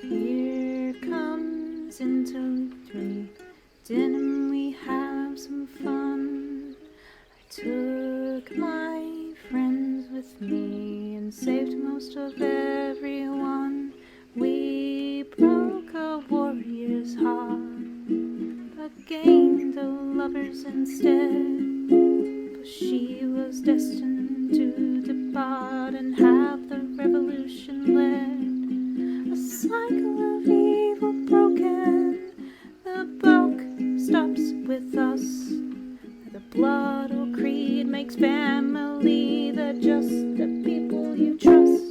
Here comes into 3. Didn't we have some fun? I took my friends with me and saved most of everyone. We broke a warrior's heart, but gained the lovers instead. But she was destined to depart and have the revolution led. A cycle of evil broken, the buck stops with us. The blood or creed makes family, they're just the people you trust.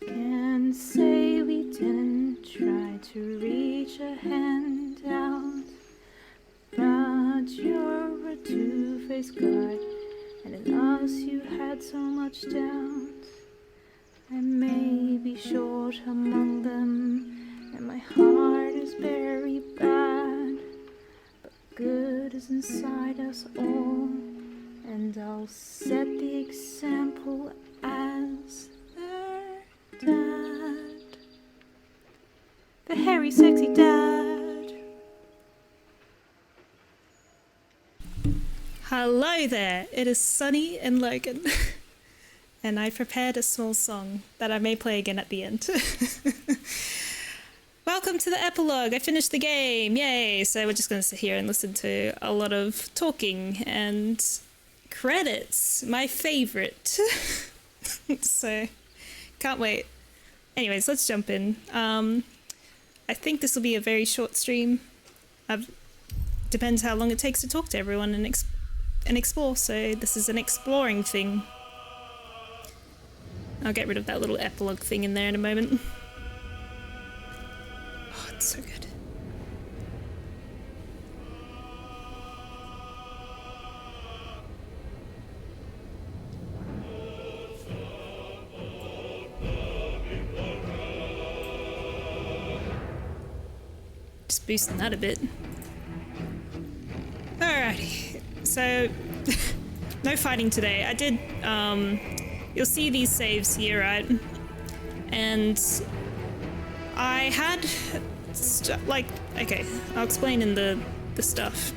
Can't say we didn't try to reach a hand out, but you're a two-faced god, and in us you had so much doubt. I may be short among them, and my heart is very bad, but good is inside us all, and I'll set the example as their dad. The hairy, sexy dad. Hello there, it is Sunny and Logan, and I prepared a small song that I may play again at the end. Welcome to the epilogue. I finished the game, yay! So we're just going to sit here and listen to a lot of talking and credits, my favourite. So, can't wait. Anyways, let's jump in. I think this will be a very short stream. Depends how long it takes to talk to everyone and explore, so this is an exploring thing. I'll get rid of that little epilogue thing in there in a moment. Oh, it's so good. Just boosting that a bit. Alrighty, so no fighting today. I did, you'll see these saves here, right? And I had, okay, I'll explain in the stuff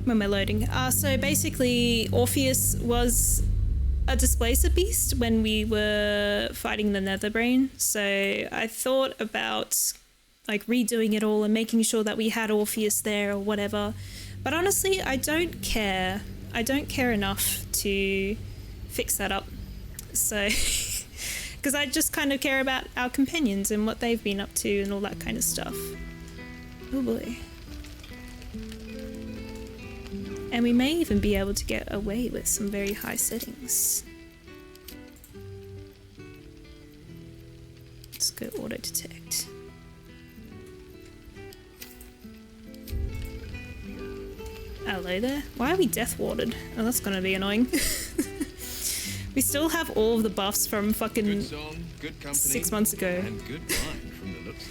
when we're loading. So basically, Orpheus was a displacer beast when we were fighting the Netherbrain. So I thought about like redoing it all and making sure that we had Orpheus there or whatever. But honestly, I don't care. I don't care enough to fix that up. So, because I just kind of care about our companions and what they've been up to and all that kind of stuff. Oh boy. And we may even be able to get away with some very high settings. Let's go auto detect. Hello there. Why are we death warded? Oh, that's gonna be annoying. We still have all of the buffs from fucking good song, good company, 6 months ago. And good wine from the looks.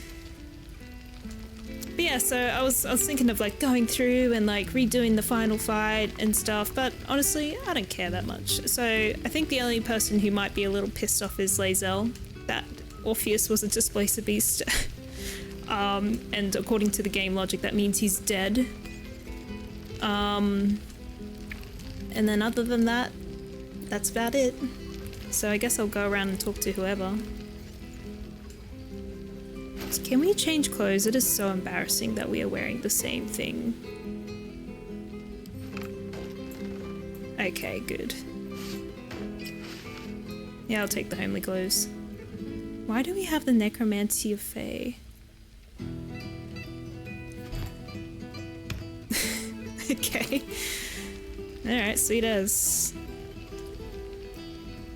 But yeah, so I was thinking of like going through and like redoing the final fight and stuff, but honestly, I don't care that much. So I think the only person who might be a little pissed off is Lae'zel, that Orpheus was a displacer beast. And according to the game logic, that means he's dead. And then other than that, that's about it. So I guess I'll go around and talk to whoever. Can we change clothes? It is so embarrassing that we are wearing the same thing. Okay, good. Yeah, I'll take the homely clothes. Why do we have the Necromancy of Fae? Okay. Alright, sweet as.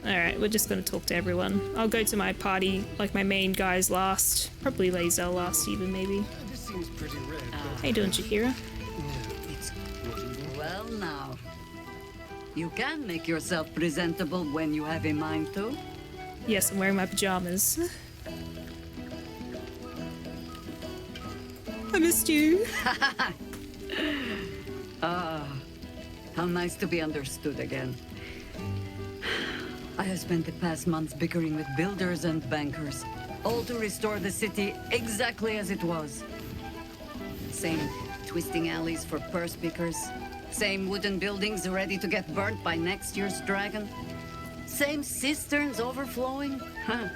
Alright, we're just gonna talk to everyone. I'll go to my party, like my main guys last. Probably Lae'zel last even, maybe. This seems pretty red. How you doing, Chihira? Well now, you can make yourself presentable when you have a mind to. Yes, I'm wearing my pajamas. I missed you. Ah, how nice to be understood again. I have spent the past months bickering with builders and bankers, all to restore the city exactly as it was. Same twisting alleys for purse pickers, same wooden buildings ready to get burnt by next year's dragon, same cisterns overflowing. Huh.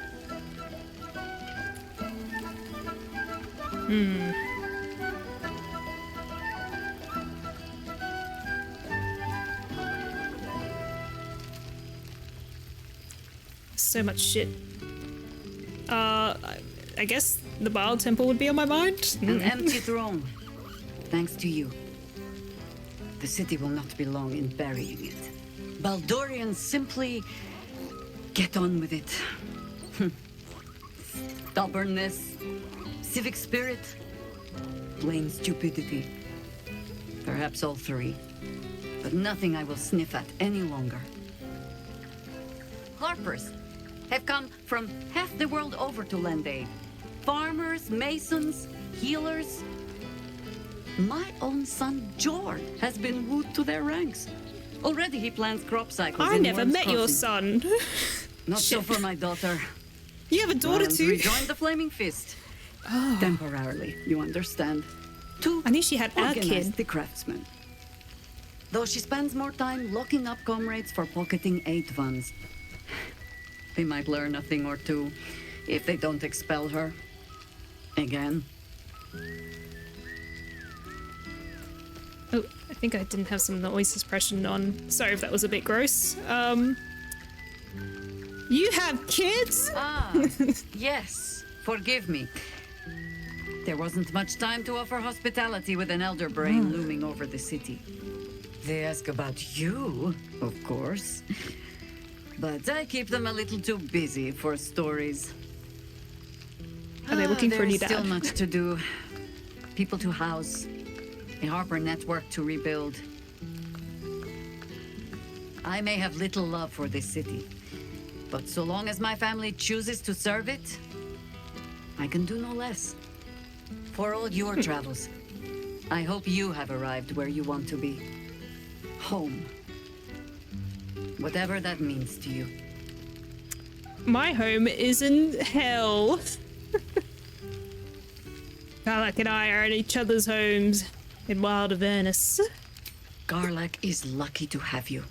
So much shit. I guess the Baal Temple would be on my mind. An empty throne. Thanks to you. The city will not be long in burying it. Baldorians simply get on with it. Stubbornness, civic spirit, plain stupidity. Perhaps all three. But nothing I will sniff at any longer. Harpers have come from half the world over to lend aid. Farmers, masons, healers. My own son, George, has been wooed to their ranks. Already he plans crop cycles. I in never Worm's met your Crossing. son. Not so Shit. for my daughter. You have a daughter Worms too? rejoined the Flaming Fist. Temporarily, you understand. To I knew she had a organize kid. the craftsmen. Though she spends more time locking up comrades for pocketing aid funds. They might learn a thing or two if they don't expel her. Again. Oh, I think I didn't have some noise suppression on. Sorry if that was a bit gross. You have kids? Ah, yes. Forgive me. There wasn't much time to offer hospitality with an elder brain looming over the city. They ask about you, of course. But I keep them a little too busy for stories. Are they looking for a new There's still dad? much to do. People to house. A Harper network to rebuild. I may have little love for this city. But so long as my family chooses to serve it, I can do no less. For all your travels, I hope you have arrived where you want to be. Home. Whatever that means to you. My home is in hell. Garlic and I are at each other's homes in Wild Avernus. Garlac is lucky to have you.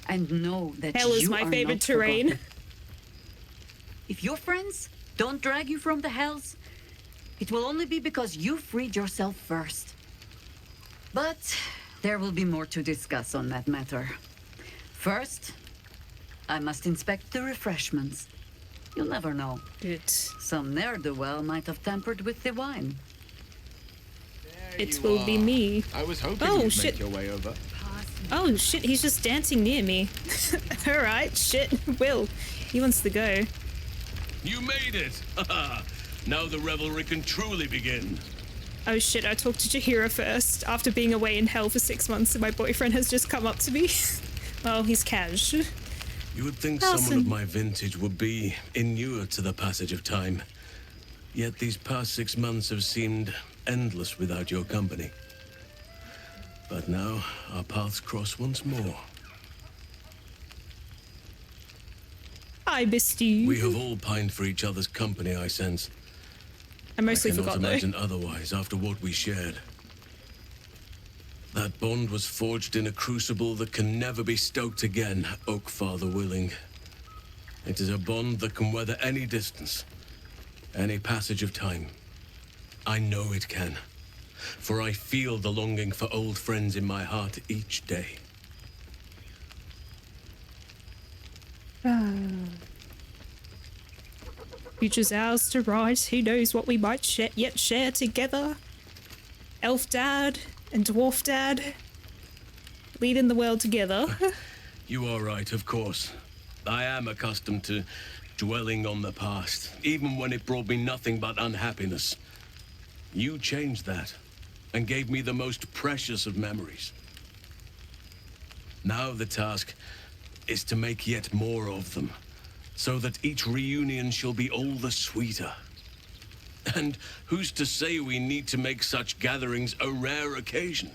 And know that Hell is you my are favorite not terrain. forgotten. If your friends don't drag you from the hells, it will only be because you freed yourself first. But there will be more to discuss on that matter. First, I must inspect the refreshments. You'll never know. Good. Some ne'er-do-well might have tampered with the wine. It will be me. I was hoping Oh, you'd shit. make your way over. Oh shit, he's just dancing near me. Alright, shit. Will, he wants to go. You made it! Now the revelry can truly begin. Oh shit, I talked to Jahira first. After being away in hell for 6 months, and my boyfriend has just come up to me. Oh, he's cash. You would think Nelson. someone of my vintage would be inured to the passage of time. Yet these past 6 months have seemed endless without your company. But now, our paths cross once more. I missed you. We have all pined for each other's company, I sense. I mostly I cannot forgot though. imagine otherwise after what we shared. That bond was forged in a crucible that can never be stoked again, Oak Father willing. It is a bond that can weather any distance, any passage of time. I know it can, for I feel the longing for old friends in my heart each day. Future's ours to write. Who knows what we might yet share together? Elf Dad and Dwarf Dad leading the world together. You are right, of course. I am accustomed to dwelling on the past, even when it brought me nothing but unhappiness. You changed that, and gave me the most precious of memories. Now the task is to make yet more of them, so that each reunion shall be all the sweeter. And who's to say we need to make such gatherings a rare occasion?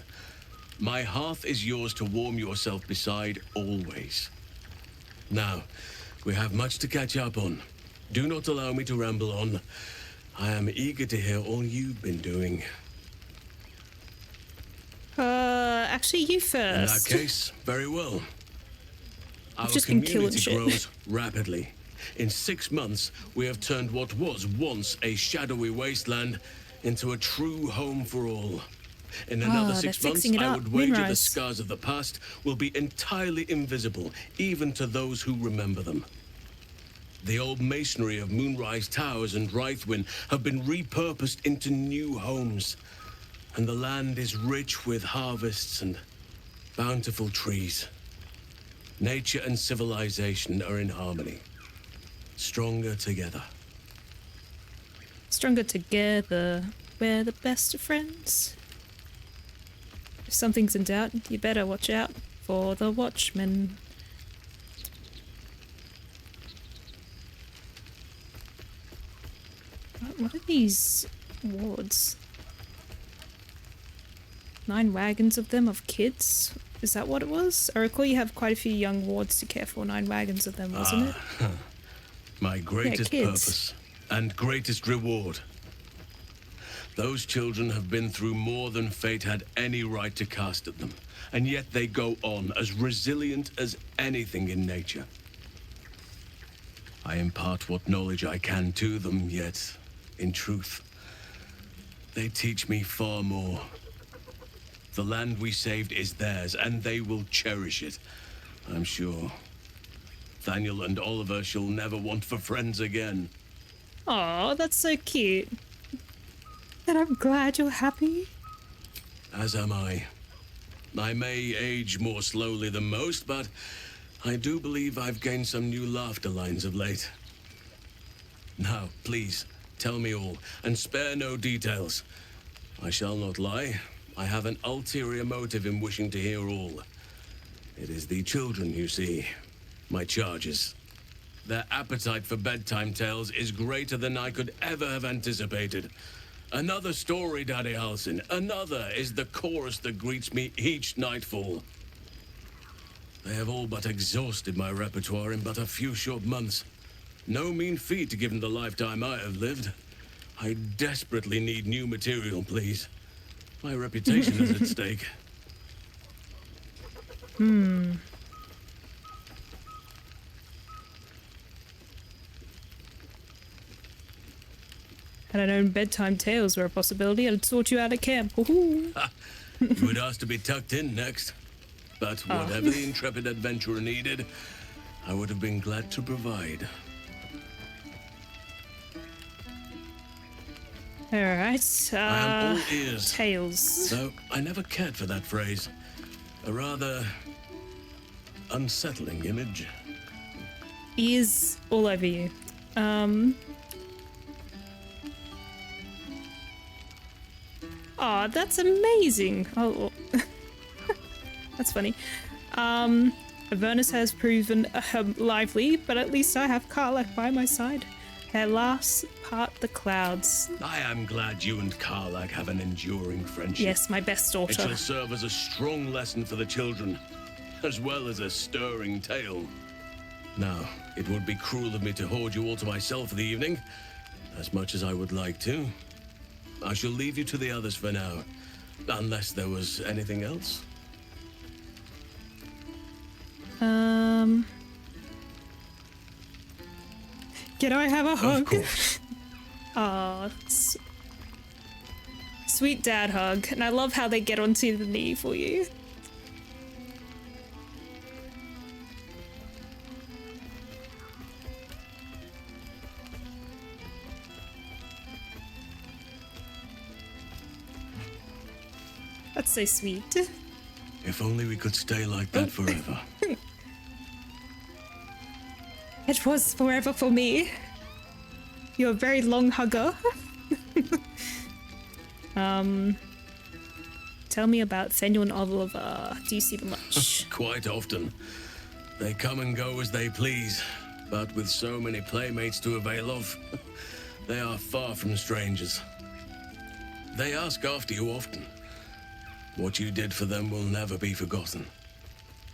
My hearth is yours to warm yourself beside always. Now, we have much to catch up on. Do not allow me to ramble on. I am eager to hear all you've been doing. Actually, you In first. that case, very well. Our just been killing community shit. grows rapidly. In 6 months, we have turned what was once a shadowy wasteland into a true home for all. In another they're 6 months, fixing it I up. would wager the Moonrise. scars of the past will be entirely invisible, even to those who remember them. The old masonry of Moonrise Towers and Rythwin have been repurposed into new homes, and the land is rich with harvests and bountiful trees. Nature and civilization are in harmony, stronger together. Stronger together. We're the best of friends. If something's in doubt, you better watch out for the Watchmen. What are these wards? 9 wagons of them of kids? Is that what it was? I recall you have quite a few young wards to care for. 9 wagons of them, wasn't it? My greatest kids. purpose and greatest reward. Those children have been through more than fate had any right to cast at them, and yet they go on as resilient as anything in nature. I impart what knowledge I can to them, yet, in truth, they teach me far more. The land we saved is theirs, and they will cherish it, I'm sure. Thaniel and Oliver shall never want for friends again. Aw, that's so cute. And I'm glad you're happy. As am I. I may age more slowly than most, but I do believe I've gained some new laughter lines of late. Now, please, tell me all, and spare no details. I shall not lie. I have an ulterior motive in wishing to hear all. It is the children, you see. My charges. Their appetite for bedtime tales is greater than I could ever have anticipated. Another story, Daddy Halsin. Another is the chorus that greets me each nightfall. They have all but exhausted my repertoire in but a few short months. No mean feat given the lifetime I have lived. I desperately need new material, please. My reputation is at stake. Had I known bedtime tales were a possibility, I'd sort you out at camp. Woohoo! You would ask to be tucked in next. But whatever the intrepid adventurer needed, I would have been glad to provide. Alright, I am all ears. tales. Though I never cared for that phrase. A rather unsettling image. Ears all over you. Aw, that's amazing. Oh, that's funny. Avernus has proven lively, but at least I have Karlach by my side. At last, part the clouds. I am glad you and Karlach have an enduring friendship. Yes, my best It daughter. shall serve as a strong lesson for the children, as well as a stirring tale. Now, it would be cruel of me to hoard you all to myself for the evening, as much as I would like to. I shall leave you to the others for now, unless there was anything else. Can I have a hug? Of course. Aw, sweet dad hug. And I love how they get onto the knee for you. That's so sweet. If only we could stay like that forever. It was forever for me. You're a very long hugger. Tell me about Thaniel and Oliver. Do you see them much? Quite often. They come and go as they please, but with so many playmates to avail of, they are far from strangers. They ask after you often. What you did for them will never be forgotten.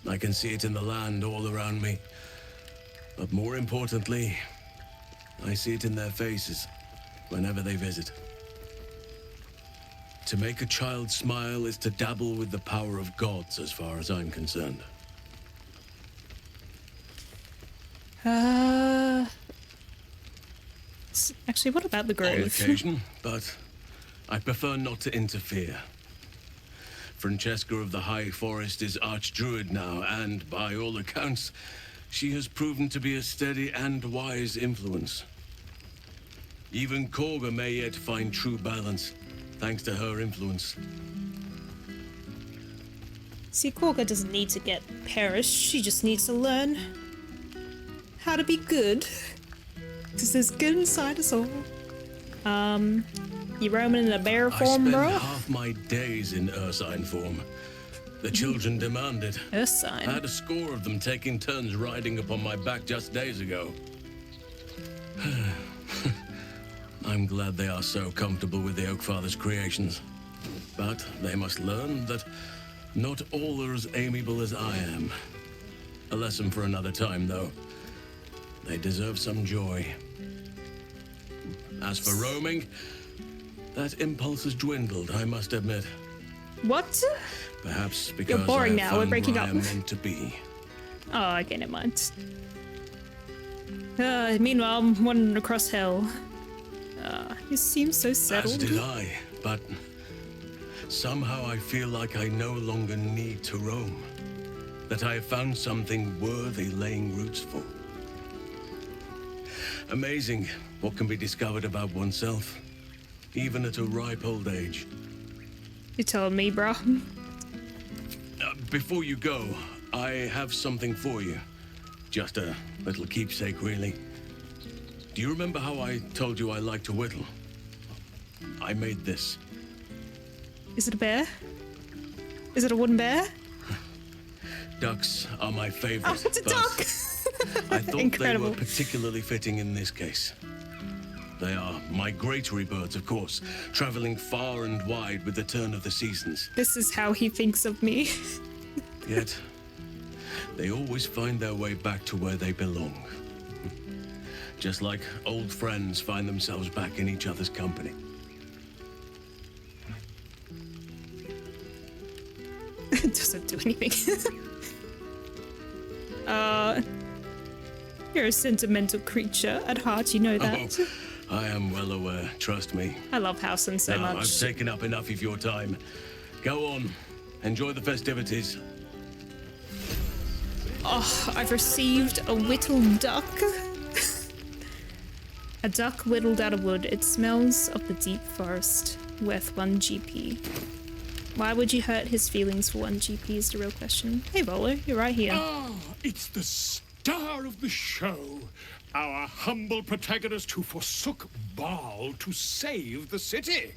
I can see it in the land all around me. But more importantly, I see it in their faces whenever they visit. To make a child smile is to dabble with the power of gods, as far as I'm concerned. Actually, what about the On grove? occasion, but I prefer not to interfere. Francesca of the High Forest is Archdruid now, and by all accounts, she has proven to be a steady and wise influence. Even Korga may yet find true balance, thanks to her influence. See, Korga doesn't need to get perished, she just needs to learn how to be good. Because there's good inside us all. You roaming in a bear I form, spend bro? half my days in Ursine form. The children demand it. I Ursine. had a score of them taking turns riding upon my back just days ago. I'm glad they are so comfortable with the Oakfather's creations. But they must learn that not all are as amiable as I am. A lesson for another time, though. They deserve some joy. As for roaming, that impulse has dwindled, I must admit. What? Perhaps because boring I now, have we're found breaking where up. I am meant to be. Oh, okay, never mind. Meanwhile, I'm wandering across hell. You seem so As settled. did I, but somehow I feel like I no longer need to roam. That I have found something worthy laying roots for. Amazing what can be discovered about oneself, even at a ripe old age. You're telling me, bro. Before you go, I have something for you. Just a little keepsake, really. Do you remember how I told you I like to whittle? I made this. Is it a bear? Is it a wooden bear? Ducks are my favorite. Oh, it's a but duck! I thought Incredible. they were particularly fitting in this case. They are migratory birds, of course, traveling far and wide with the turn of the seasons. This is how he thinks of me. Yet, they always find their way back to where they belong. Just like old friends find themselves back in each other's company. It doesn't do anything. You're a sentimental creature at heart, you know that. Oh, I am well aware, trust me. I love Howson so Now, much. I've taken up enough of your time. Go on, enjoy the festivities. Oh, I've received a whittled duck. A duck whittled out of wood. It smells of the deep forest. Worth 1 GP. Why would you hurt his feelings for 1 GP is the real question. Hey, Bolo, you're right here. Ah, it's the star of the show. Our humble protagonist who forsook Baal to save the city.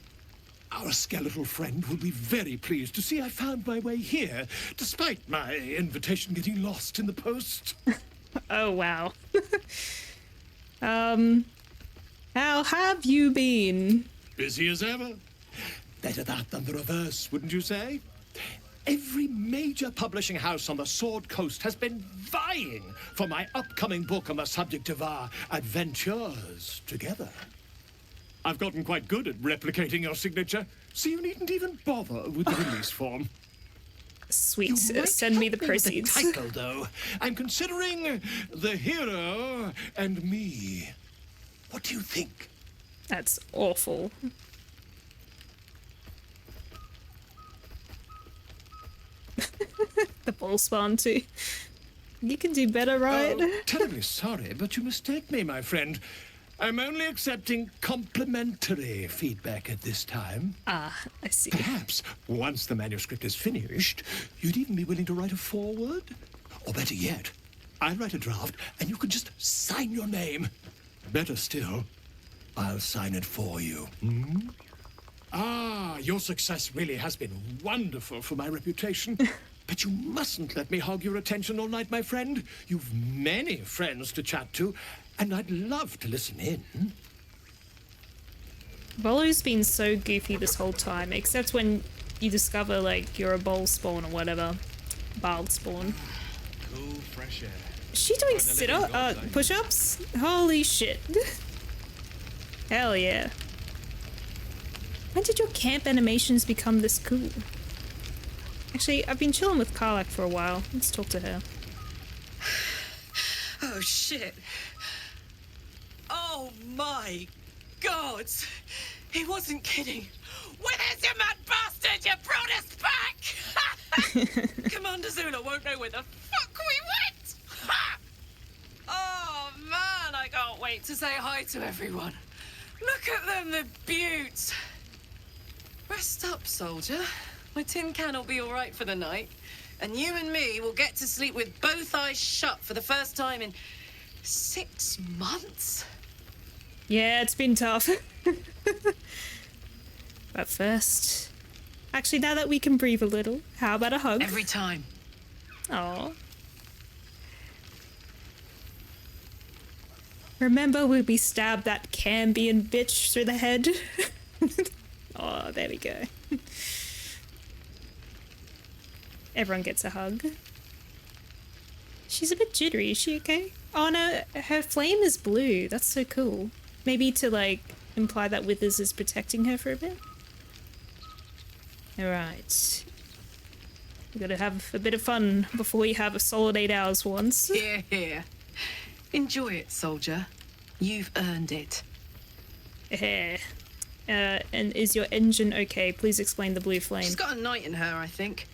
Our skeletal friend will be very pleased to see I found my way here, despite my invitation getting lost in the post. Oh, wow. How have you been? Busy as ever. Better that than the reverse, wouldn't you say? Every major publishing house on the Sword Coast has been vying for my upcoming book on the subject of our adventures together. I've gotten quite good at replicating your signature, so you needn't even bother with the release form. Sweet, You might send me the help with proceeds. The title, though. I'm considering The Hero and Me. What do you think? That's awful. The ball spawn too. You can do better, right? Oh, terribly sorry, but you mistake me, my friend. I'm only accepting complimentary feedback at this time. Ah, I see. Perhaps, once the manuscript is finished, you'd even be willing to write a foreword? Or better yet, I'll write a draft and you can just sign your name. Better still, I'll sign it for you. Ah, your success really has been wonderful for my reputation. But you mustn't let me hog your attention all night, my friend. You've many friends to chat to, and I'd love to listen in. Bolo's been so goofy this whole time, except when you discover, like, you're a bowl spawn or whatever. Bald spawn. Cool, fresh air. Is she doing push-ups? Holy shit. Hell yeah. When did your camp animations become this cool? Actually, I've been chilling with Karlak for a while. Let's talk to her. Oh shit. Oh my god. He wasn't kidding. Where's your mad bastard? You brought us back! Commander Zula won't know where the fuck we went! Ha! Oh man, I can't wait to say hi to everyone. Look at them, the beauts. Rest up, soldier. My tin can will be all right for the night. And you and me will get to sleep with both eyes shut for the first time in 6 months. Yeah, it's been tough. But first... Actually, now that we can breathe a little, how about a hug? Every time. Aww. Remember when we stabbed that Cambion bitch through the head? Oh, there we go. Everyone gets a hug. She's a bit jittery, is she okay? Oh no, her flame is blue. That's so cool. Maybe to like imply that Withers is protecting her for a bit? Alright. We gotta have a bit of fun before we have a solid 8 hours once. Here, here. Enjoy it, soldier. You've earned it. And is your engine okay? Please explain the blue flame. She's got a knight in her, I think.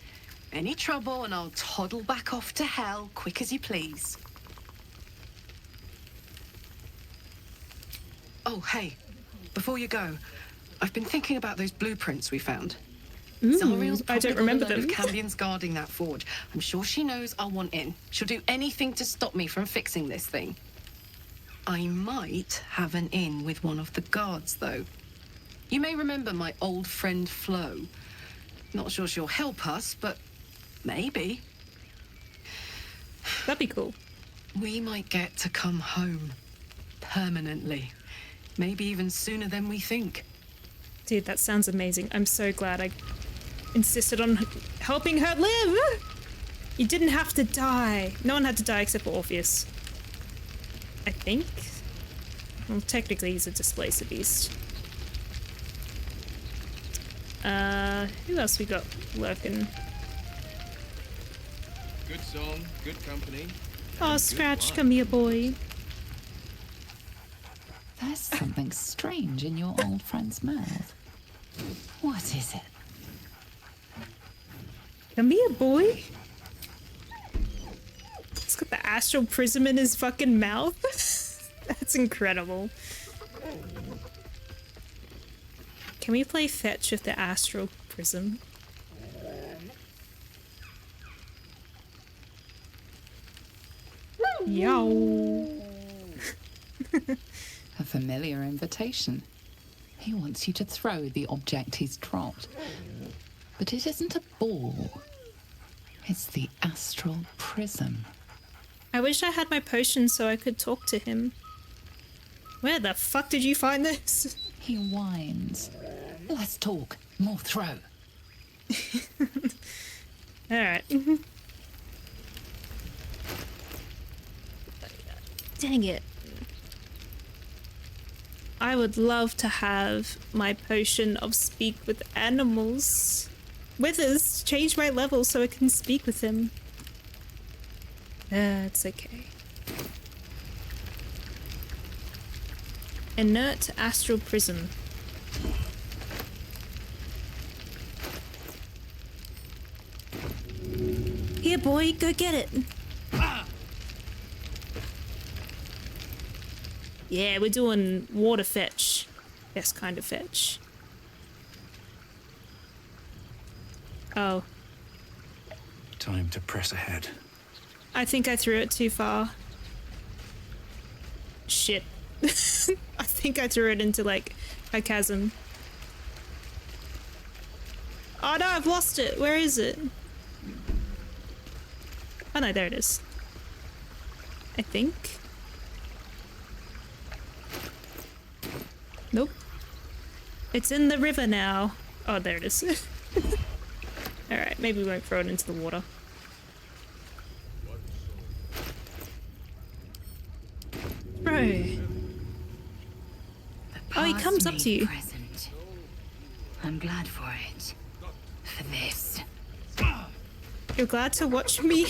Any trouble and I'll toddle back off to hell quick as you please. Oh, hey. Before you go, I've been thinking about those blueprints we found. Zariel's I don't remember them. Cambions guarding that forge. I'm sure she knows I'll want in. She'll do anything to stop me from fixing this thing. I might have an in with one of the guards, though. You may remember my old friend Flo. Not sure she'll help us, but maybe. That'd be cool. We might get to come home. Permanently. Maybe even sooner than we think. Dude, that sounds amazing. I'm so glad I insisted on helping her live! You didn't have to die. No one had to die except for Orpheus. I think? Well, technically he's a displacer beast. Who else we got lurking? Good song, good company. Oh, Scratch, come here, boy. There's something strange in your old friend's mouth. What is it? Come here, boy. He's got the astral prism in his fucking mouth. That's incredible. Can we play fetch with the astral prism? Yow. A familiar invitation. He wants you to throw the object he's dropped. But it isn't a ball. It's the astral prism. I wish I had my potion so I could talk to him. Where the fuck did you find this? He whines. Let's talk. More throw. Alright. Dang it. I would love to have my potion of speak with animals. Withers, change my level so I can speak with him. It's okay. Inert astral prism. Here, boy, go get it. Yeah, we're doing water fetch. Best kind of fetch. Oh. Time to press ahead. I think I threw it too far. Shit. I think I threw it into, like, a chasm. Oh no, I've lost it. Where is it? Oh no, there it is. I think. Nope. It's in the river now. Oh, there it is. Alright, maybe we won't throw it into the water. bro. Oh, he comes up to you. Present. I'm glad for it. For this. You're glad to watch me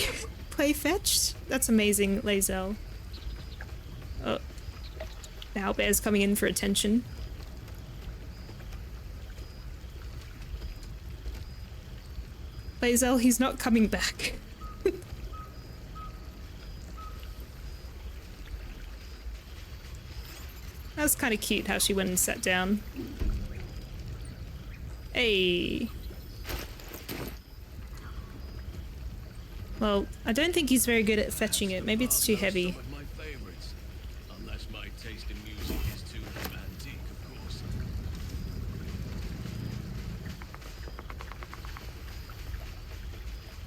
play fetch? That's amazing, Lae'zel. Oh. The owlbear's coming in for attention. Lae'zel, he's not coming back. That was kind of cute how she went and sat down. Hey. Well, I don't think he's very good at fetching it. Maybe it's too heavy. Some of my favorites. Unless my taste in music is too antique, of course.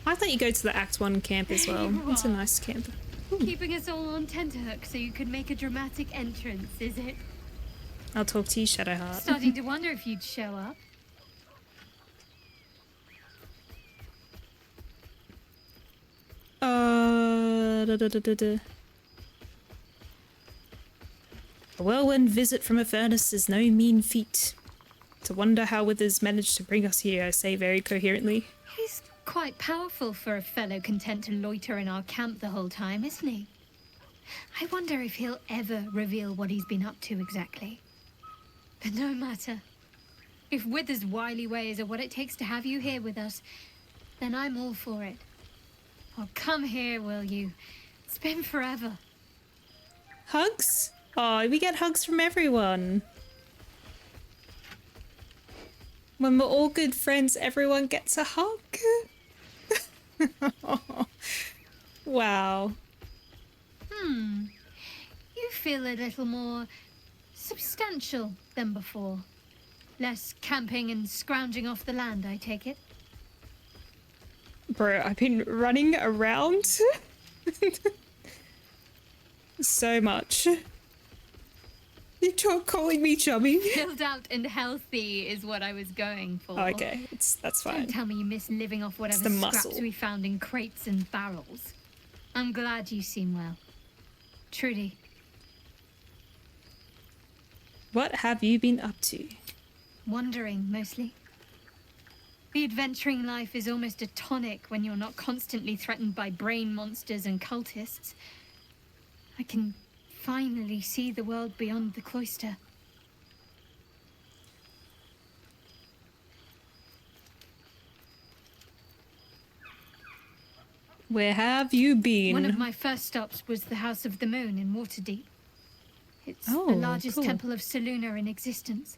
I thought you go to the Act 1 camp as well. It's a nice camp. Keeping us all on tenterhooks so you could make a dramatic entrance, is it? I'll talk to you, Shadowheart. Starting to wonder if you'd show up. A whirlwind visit from a furnace is no mean feat. To wonder how Withers managed to bring us here, I say very coherently. He's quite powerful for a fellow content to loiter in our camp the whole time, isn't he? I wonder if he'll ever reveal what he's been up to exactly. But no matter. If Withers' wily ways are what it takes to have you here with us, then I'm all for it. Oh, come here, will you? It's been forever. Hugs? Oh, we get hugs from everyone. When we're all good friends, everyone gets a hug. Wow. You feel a little more substantial than before. Less camping and scrounging off the land, I take it. Bro, I've been running around so much. You're calling me chubby. Filled out and healthy is what I was going for. Oh, okay, that's fine. Don't tell me you miss living off whatever the scraps muscle. we found in crates and barrels. I'm glad you seem well. Truly. What have you been up to? Wandering, mostly. The adventuring life is almost a tonic when you're not constantly threatened by brain monsters and cultists. I can finally see the world beyond the cloister. Where have you been? One of my first stops was the House of the Moon in Waterdeep. It's Oh, the largest cool. temple of Selûne in existence.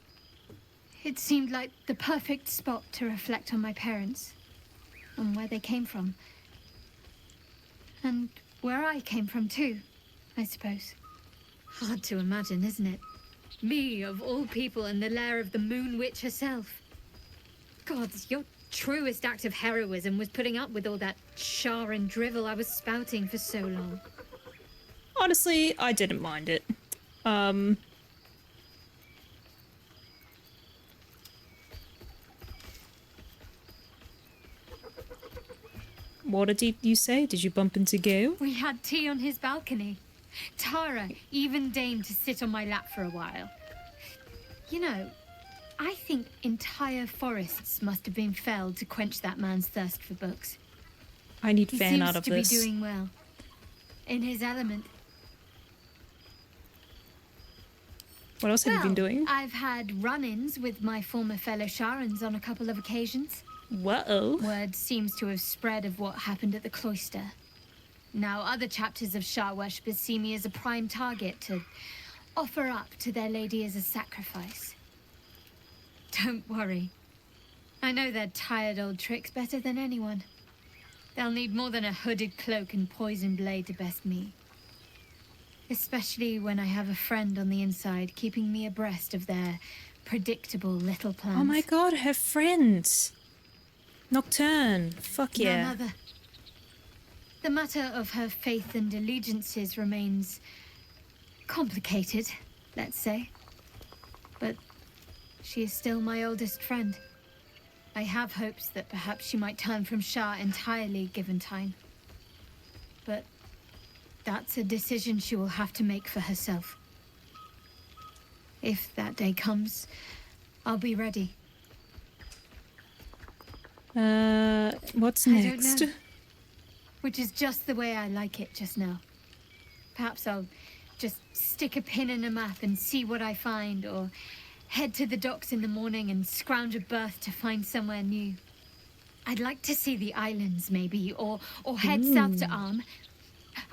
It seemed like the perfect spot to reflect on my parents, on where they came from. And where I came from too, I suppose. Hard to imagine, isn't it? Me, of all people, in the lair of the Moon Witch herself. Gods, your truest act of heroism was putting up with all that char and drivel I was spouting for so long. Honestly, I didn't mind it. Waterdeep, you say? Did you bump into Gale? We had tea on his balcony. Tara even deigned to sit on my lap for a while. You know, I think entire forests must have been felled to quench that man's thirst for books. I need He fan seems out of to this. be doing well. In his element. What else have you been doing? I've had run-ins with my former fellow Sharans on a couple of occasions. Whoa. Word seems to have spread of what happened at the cloister. Now other chapters of Shar worshippers see me as a prime target to offer up to their lady as a sacrifice. Don't worry. I know their tired old tricks better than anyone. They'll need more than a hooded cloak and poison blade to best me. Especially when I have a friend on the inside keeping me abreast of their predictable little plans. Oh my god, her friends. Nocturne. Fuck yeah. None other. The matter of her faith and allegiances remains complicated, let's say. But she is still my oldest friend. I have hopes that perhaps she might turn from Shah entirely given time. But that's a decision she will have to make for herself. If that day comes, I'll be ready. What's I don't next? know. Which is just the way I like it just now. Perhaps I'll just stick a pin in a map and see what I find, or head to the docks in the morning and scrounge a berth to find somewhere new. I'd like to see the islands, maybe, or head south to Arm.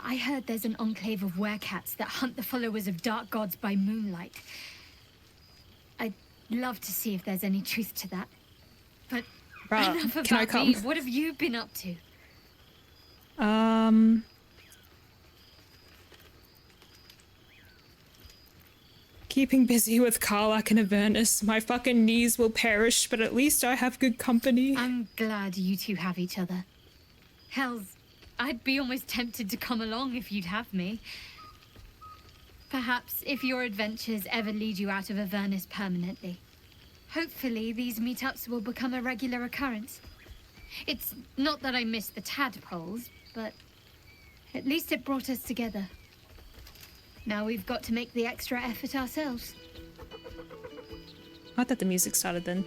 I heard there's an enclave of werecats that hunt the followers of dark gods by moonlight. I'd love to see if there's any truth to that. But enough can I about come? me. What have you been up to? Keeping busy with Karlach and Avernus. My fucking knees will perish, but at least I have good company. I'm glad you two have each other. Hells, I'd be almost tempted to come along if you'd have me. Perhaps if your adventures ever lead you out of Avernus permanently. Hopefully these meetups will become a regular occurrence. It's not that I miss the tadpoles, but at least it brought us together. Now we've got to make the extra effort ourselves. I thought the music started then.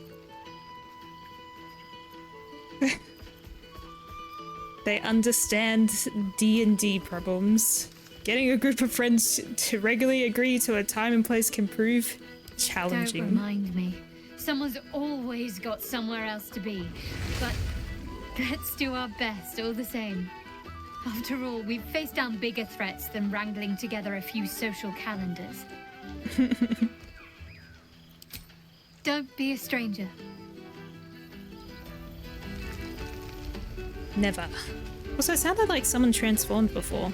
They understand D&D problems. Getting a group of friends to regularly agree to a time and place can prove challenging. Don't remind me. Someone's always got somewhere else to be. But let's do our best all the same. After all, we've faced down bigger threats than wrangling together a few social calendars. Don't be a stranger. Never. Also, it sounded like someone transformed before.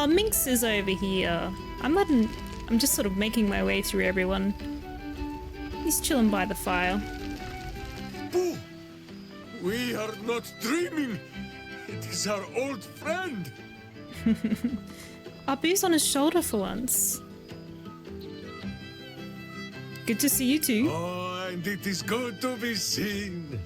Minx is over here. I'm just sort of making my way through everyone. He's chilling by the fire. Boo! We are not dreaming! It is our old friend! Boo's on his shoulder for once. Good to see you too. Oh, and it is good to be seen.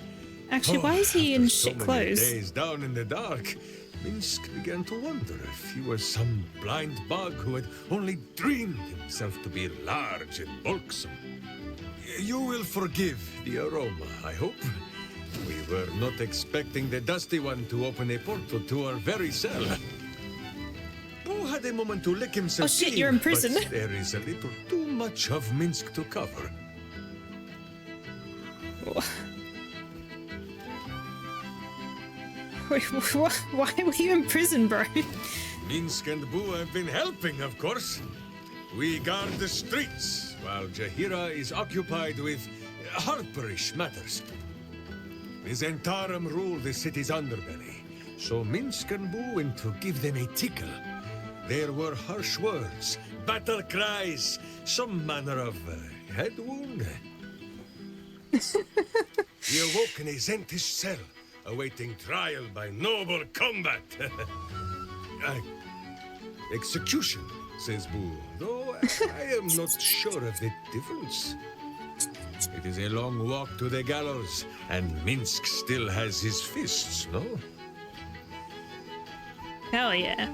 Actually, why is he in so shit many clothes? days down in the dark, Minsk began to wonder if he was some blind bug who had only dreamed himself to be large and bulksome. You will forgive the aroma, I hope. We were not expecting the Dusty One to open a portal to our very cell. Boo had a moment to lick himself. Oh shit, clean, you're in prison. But there is a little too much of Minsk to cover. Wait, why were you in prison, bro? Minsk and Boo have been helping, of course. We guard the streets, while Jaheira is occupied with harperish matters. The Zentarum rule the city's underbelly, so Minsk and Boo went to give them a tickle. There were harsh words, battle cries, some manner of head wound. He awoke in a Zentish cell, awaiting trial by noble combat. Execution, says Boo, though I am not sure of the difference. It is a long walk to the gallows, and Minsk still has his fists, no? Hell yeah.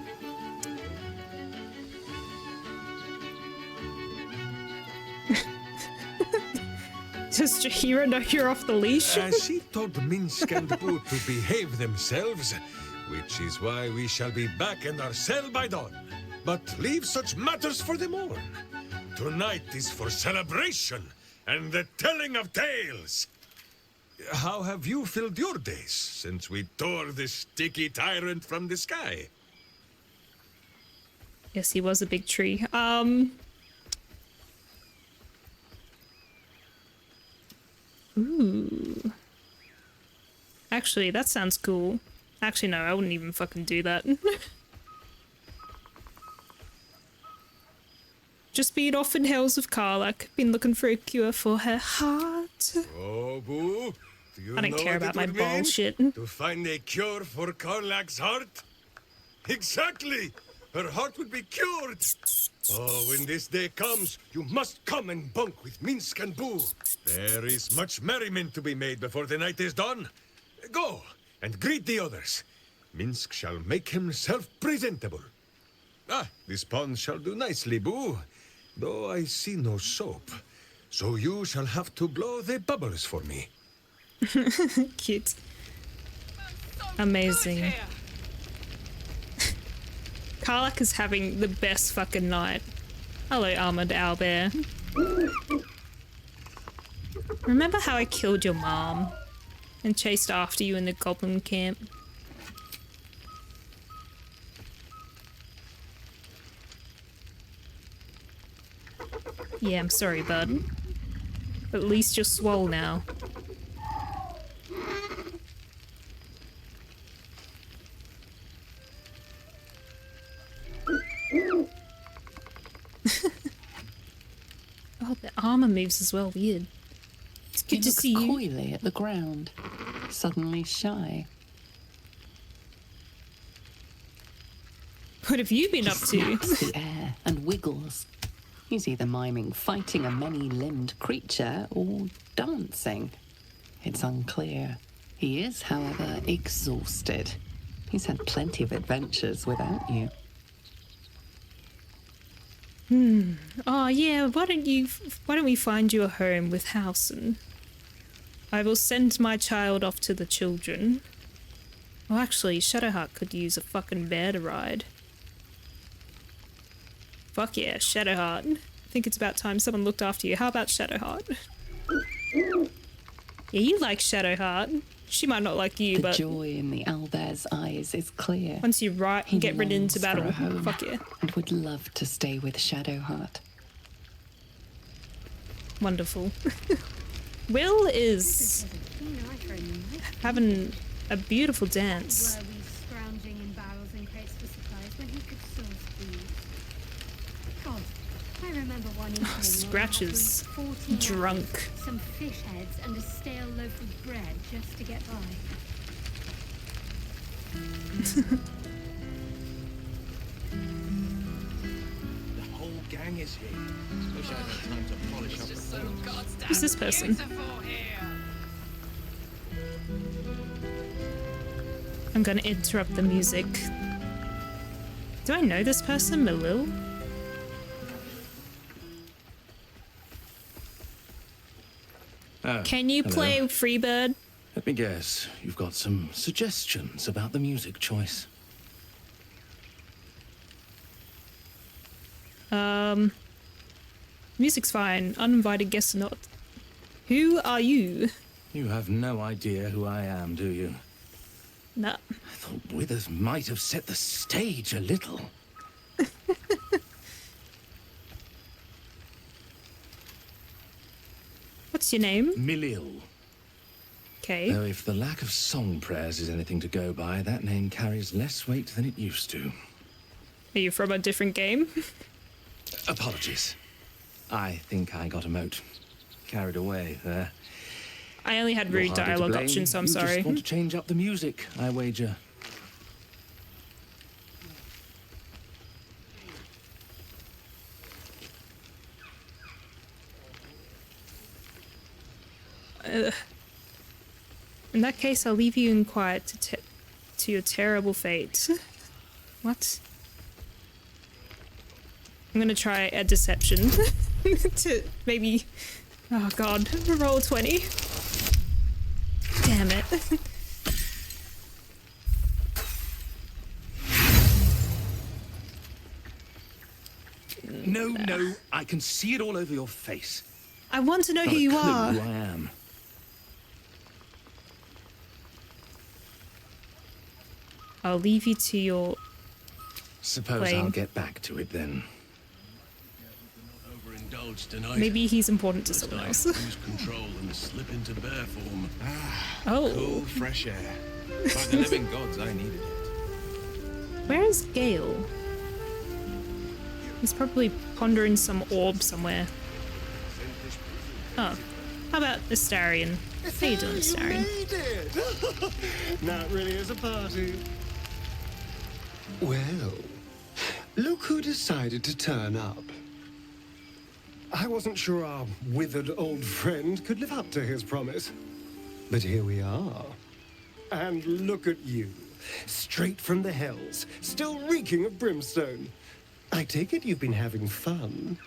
Does Jaheira know you're off the leash? She told Minsk and Boo to behave themselves, which is why we shall be back in our cell by dawn. But leave such matters for the morn. Tonight is for celebration and the telling of tales. How have you filled your days since we tore this sticky tyrant from the sky? Yes, he was a big tree. Ooh. Actually, that sounds cool. Actually, no, I wouldn't even fucking do that. Just being off in Hells of Karlach. Been looking for a cure for her heart. Oh, Boo, do you I don't know care what about it my would mean bullshit. to find a cure for Karlach's heart? Exactly! Her heart would be cured! Oh, when this day comes, you must come and bunk with Minsk and Boo. There is much merriment to be made before the night is done. Go, and greet the others. Minsk shall make himself presentable. Ah, this pond shall do nicely, Boo. Though I see no soap. So you shall have to blow the bubbles for me. Cute. Amazing. Karlach is having the best fucking night. Hello, armored owlbear. Remember how I killed your mom and chased after you in the goblin camp? Yeah, I'm sorry, bud. But at least you're swole now. Oh, the armor moves as well. Weird. It's good to see you. Coyly at the ground, suddenly shy. What have you been up to? The air and wiggles. He's either miming fighting a many-limbed creature or dancing. It's unclear. He is, however, exhausted. He's had plenty of adventures without you. Oh yeah, why don't we find you a home with Housen? I will send my child off to the children. Well, actually, Shadowheart could use a fucking bear to ride. Fuck yeah, Shadowheart. I think it's about time someone looked after you. How about Shadowheart? Yeah, you like Shadowheart. She might not like you, but... The joy in the owlbear's eyes is clear. Once you get rid into battle, home, fuck yeah. And would love to stay with Shadowheart. Wonderful. Will is having a beautiful dance. Were we scrounging in barrels and crates for supplies when he could source food? God, I remember one evening Scratches. when I had 14 Drunk. hours, some fish heads and a stale loaf of bread just to get by. The whole gang is here. Wish I had time to polish up the phones. Who's this person? I'm gonna interrupt the music. Do I know this person, Malil? Can you play Freebird? Let me guess, you've got some suggestions about the music choice. Music's fine. Uninvited guests not. Who are you? You have no idea who I am, do you? Nah. I thought Withers might have set the stage a little. What's your name? Milil. Okay. Though if the lack of song prayers is anything to go by, that name carries less weight than it used to. Are you from a different game? Apologies. I think I got a mote. Carried away there. I only had You're rude hardly to dialogue blame. options, so I'm You sorry. just want to change up the music, I wager. In that case, I'll leave you in quiet to your terrible fate. What? I'm gonna try a deception to maybe... Oh god, roll 20. Damn it. No, I can see it all over your face. I want to know Not who a you clue are. who I am. I'll leave you to your... Suppose playing. I'll get back to it then. Overindulged tonight. Maybe he's important to Must someone I else. lose control and slip into bear form. Oh. Cool, fresh air. By the living gods, I needed it. Where is Gale? He's probably pondering some orb somewhere. Oh. How about Astarion? How you doing, Astarion? Now it really is a party. Well, look who decided to turn up. I wasn't sure our withered old friend could live up to his promise. But here we are. And look at you, straight from the hells, still reeking of brimstone. I take it you've been having fun.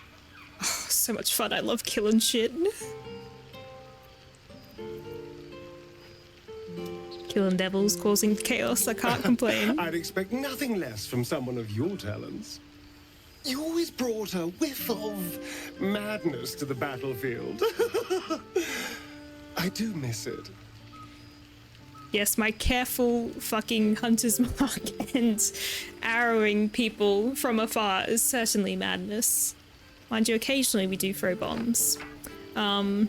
So much fun. I love killing shit. Killing devils, causing chaos. I can't complain. I'd expect nothing less from someone of your talents. You always brought a whiff of madness to the battlefield. I do miss it. Yes, my careful fucking hunter's mark and arrowing people from afar is certainly madness. Mind you, occasionally we do throw bombs. Actually,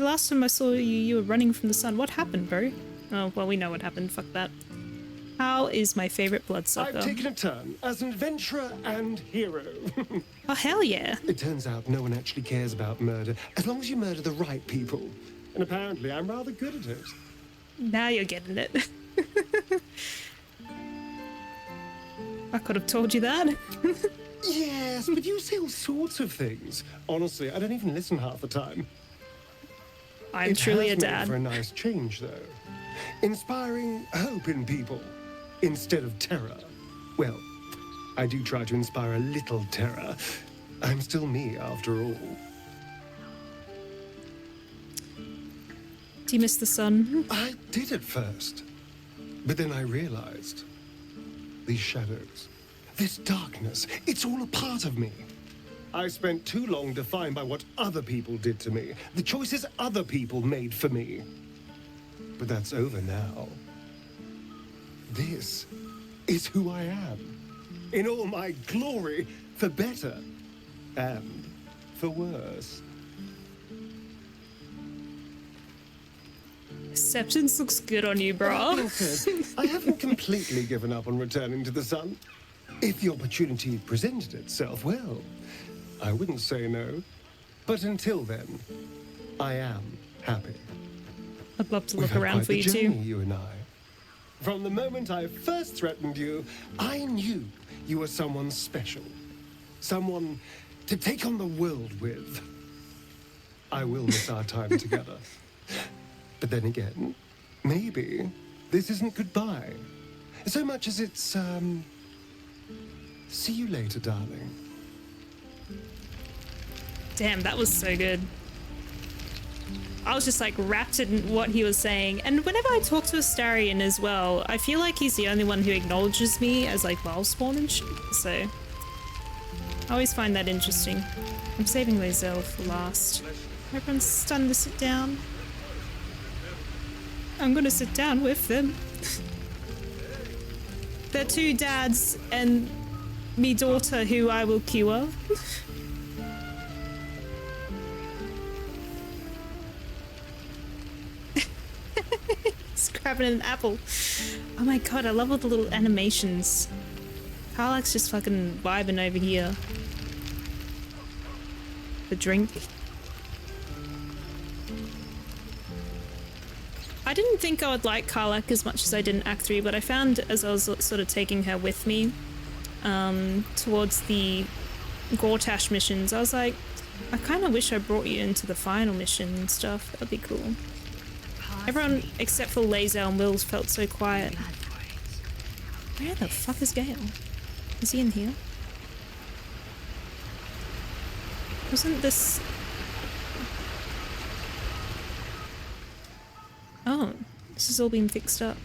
last time I saw you, you were running from the sun. What happened, bro? Oh, well, we know what happened. Fuck that. How is my favorite bloodsucker? I've taken a turn as an adventurer and hero. Oh, hell yeah. It turns out no one actually cares about murder, as long as you murder the right people. And apparently I'm rather good at it. Now you're getting it. I could have told you that. Yes, but you say all sorts of things. Honestly, I don't even listen half the time. I'm truly a dad. For a nice change, though. Inspiring hope in people instead of terror. Well, I do try to inspire a little terror. I'm still me, after all. Do you miss the sun? I did at first. But then I realized these shadows, this darkness, it's all a part of me. I spent too long defined by what other people did to me, the choices other people made for me. But that's over now. This is who I am, in all my glory, for better and for worse. Acceptance looks good on you, bro. I haven't completely given up on returning to the sun. If the opportunity presented itself, well, I wouldn't say no. But until then, I am happy. I'd love to We've look had around quite for the you journey, too. you and I. From the moment I first threatened you, I knew you were someone special. Someone to take on the world with. I will miss our time together. But then again, maybe this isn't goodbye. So much as it's, see you later, darling. Damn, that was so good. I was just like wrapped in what he was saying. And whenever I talk to Astarion as well, I feel like he's the only one who acknowledges me as like Wildspawn and shit. So I always find that interesting. I'm saving Lae'zel for last. Everyone's starting to sit down. I'm gonna sit down with them. They're two dads and me daughter who I will cure. He's grabbing an apple. Oh my god, I love all the little animations. Karlach's just fucking vibing over here. The drink. I didn't think I would like Karlach as much as I did in Act 3, but I found as I was sort of taking her with me towards the Gortash missions, I was like, I kind of wish I brought you into the final mission and stuff. That'd be cool. Everyone except for Lae'zel and Wills felt so quiet. Where the fuck is Gale? Is he in here? Wasn't this... Oh, this has all been fixed up.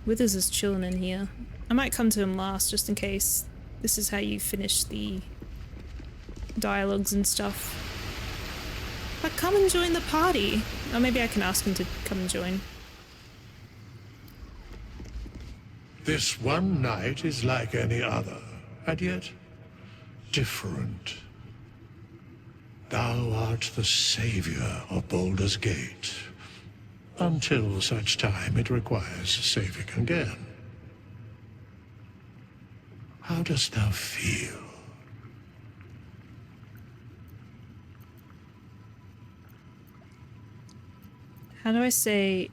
Withers is chilling in here. I might come to him last just in case this is how you finish the dialogues and stuff. But come and join the party. Or maybe I can ask him to come and join. This one night is like any other, and yet different. Thou art the savior of Baldur's Gate, until such time it requires saving again. How dost thou feel? How do I say...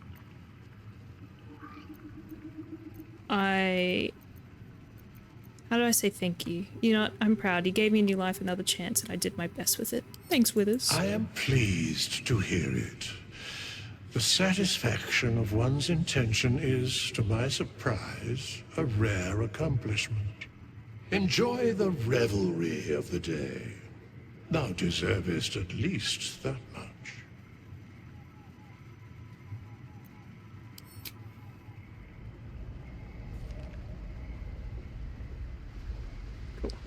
How do I say thank you? You know what? I'm proud. You gave me a new life, another chance, and I did my best with it. Thanks, Withers. I am pleased to hear it. The satisfaction of one's intention is, to my surprise, a rare accomplishment. Enjoy the revelry of the day. Thou deservest at least that much.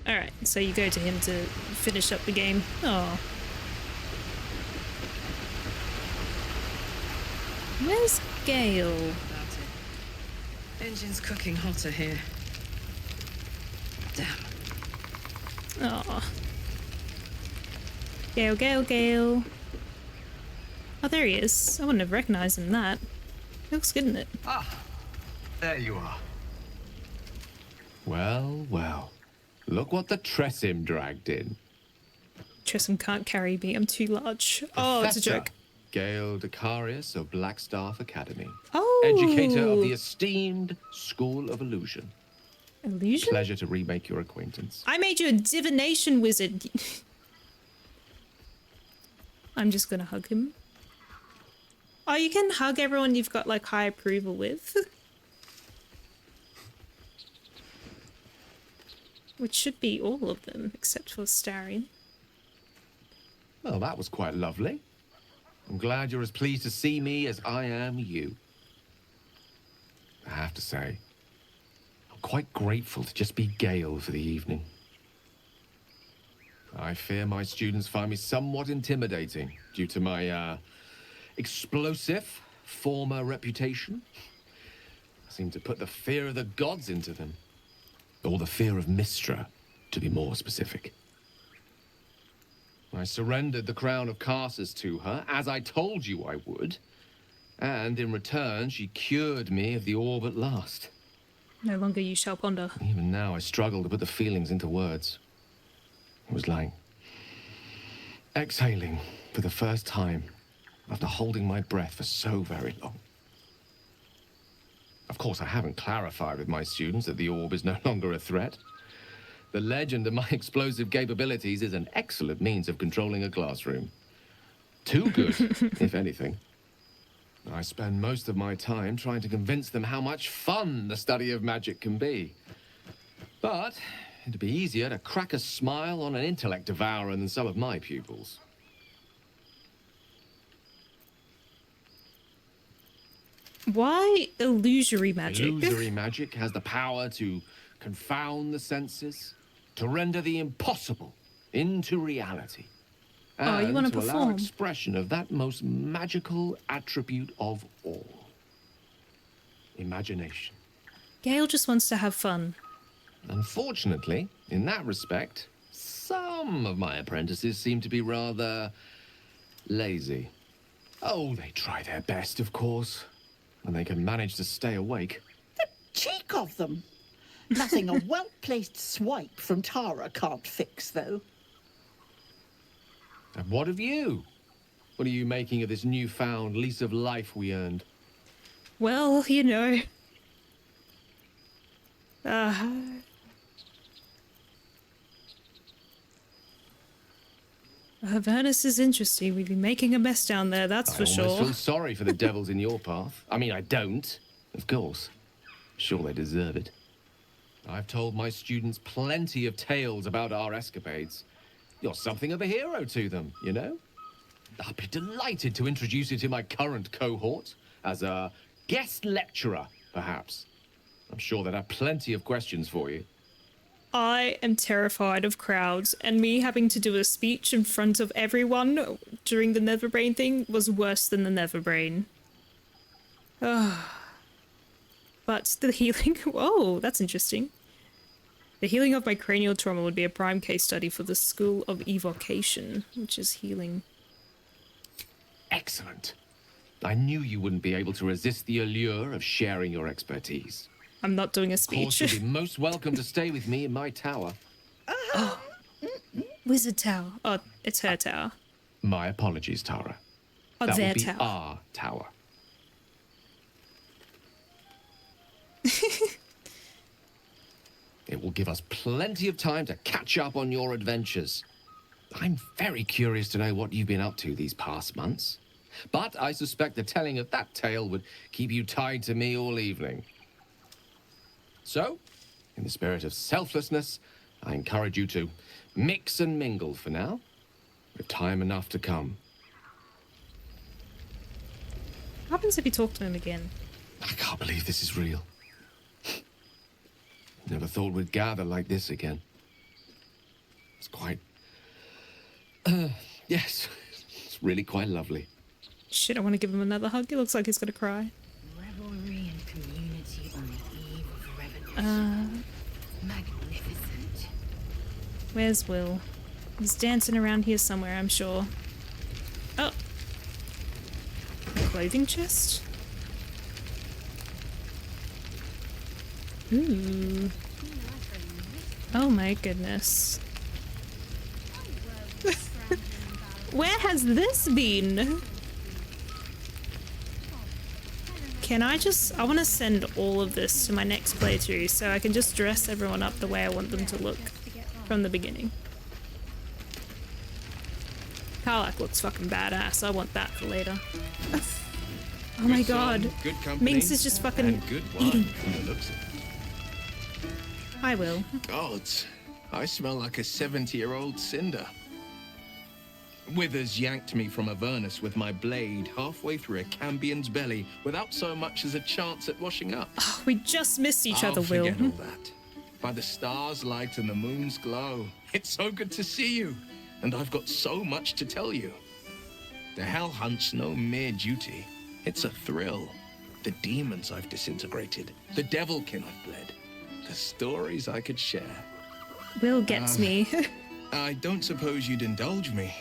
Alright, so you go to him to finish up the game. Oh. Where's Gale? About it. Engine's cooking hotter here. Damn. Oh. Gale, Gale, Gale. Oh, there he is. I wouldn't have recognized him in that. Looks good, isn't it? Ah, there you are. Well, well. Look what the Tressim dragged in. Tressim can't carry me. I'm too large. Oh, it's a joke. Gale Decarius of Blackstaff Academy. Oh! Educator of the esteemed School of Illusion. Illusion? Pleasure to remake your acquaintance. I made you a divination wizard. I'm just gonna hug him. Oh, you can hug everyone you've got, like, high approval with. Which should be all of them, except for Starion. Well, that was quite lovely. I'm glad you're as pleased to see me as I am you. I have to say, I'm quite grateful to just be Gale for the evening. I fear my students find me somewhat intimidating due to my, explosive former reputation. I seem to put the fear of the gods into them. Or the fear of Mystra, to be more specific. I surrendered the crown of Carsus to her, as I told you I would. And in return, she cured me of the orb at last. No longer you shall ponder. Even now, I struggle to put the feelings into words. It was like exhaling for the first time after holding my breath for so very long. Of course, I haven't clarified with my students that the orb is no longer a threat. The legend of my explosive capabilities is an excellent means of controlling a classroom. Too good, if anything. I spend most of my time trying to convince them how much fun the study of magic can be. But it'd be easier to crack a smile on an intellect devourer than some of my pupils. Why illusory magic? Illusory magic has the power to confound the senses, to render the impossible into reality. Oh, you want to allow perform? expression of that most magical attribute of all. Imagination. Gale just wants to have fun. Unfortunately, in that respect, some of my apprentices seem to be rather lazy. Oh, they try their best, of course, and they can manage to stay awake. Cheek of them! Nothing a well-placed swipe from Tara can't fix, though. And what of you? What are you making of this newfound lease of life we earned? Well, you know. Avernus is interesting. We'd be making a mess down there, that's for I sure. almost feel sorry for the devils in your path. I mean, I don't, of course. Sure, they deserve it. I've told my students plenty of tales about our escapades. You're something of a hero to them, you know? I'd be delighted to introduce you to my current cohort as a guest lecturer, perhaps. I'm sure they'd have plenty of questions for you. I am terrified of crowds, and me having to do a speech in front of everyone during the Neverbrain thing was worse than the Neverbrain. But the healing... Whoa, that's interesting. The healing of my cranial trauma would be a prime case study for the School of Evocation, which is healing. Excellent. I knew you wouldn't be able to resist the allure of sharing your expertise. I'm not doing a Of course, speech. you'll be most welcome to stay with me in my tower. Wizard Tower. Oh, it's her tower. My apologies, Tara. Oh, That their will be tower. our tower. It will give us plenty of time to catch up on your adventures. I'm very curious to know what you've been up to these past months. But I suspect the telling of that tale would keep you tied to me all evening. So, in the spirit of selflessness, I encourage you to mix and mingle for now, with time enough to come. What happens if you talk to him again? I can't believe this is real. Never thought we'd gather like this again. It's quite... yes, it's really quite lovely. Shit, I want to give him another hug. He looks like he's gonna cry. Revelry and community on the eve of revolution. Magnificent. Where's Will? He's dancing around here somewhere, I'm sure. Oh. A clothing chest? Ooh. Oh my goodness. Where has this been? Can I want to send all of this to my next playthrough so I can just dress everyone up the way I want them to look from the beginning. Karlach looks fucking badass. I want that for later. Oh my god. Good company, Minx is just fucking and good wine eating. from the looks of it. I will. Gods, I smell like a 70-year-old cinder. Withers yanked me from Avernus with my blade halfway through a Cambion's belly without so much as a chance at washing up. Oh, we just missed each I'll other, Will. forget all that. By the stars' light and the moon's glow, it's so good to see you, and I've got so much to tell you. The Hell Hunt's no mere duty. It's a thrill. The demons I've disintegrated, the devilkin I've bled, the stories I could share. Will gets me. I don't suppose you'd indulge me.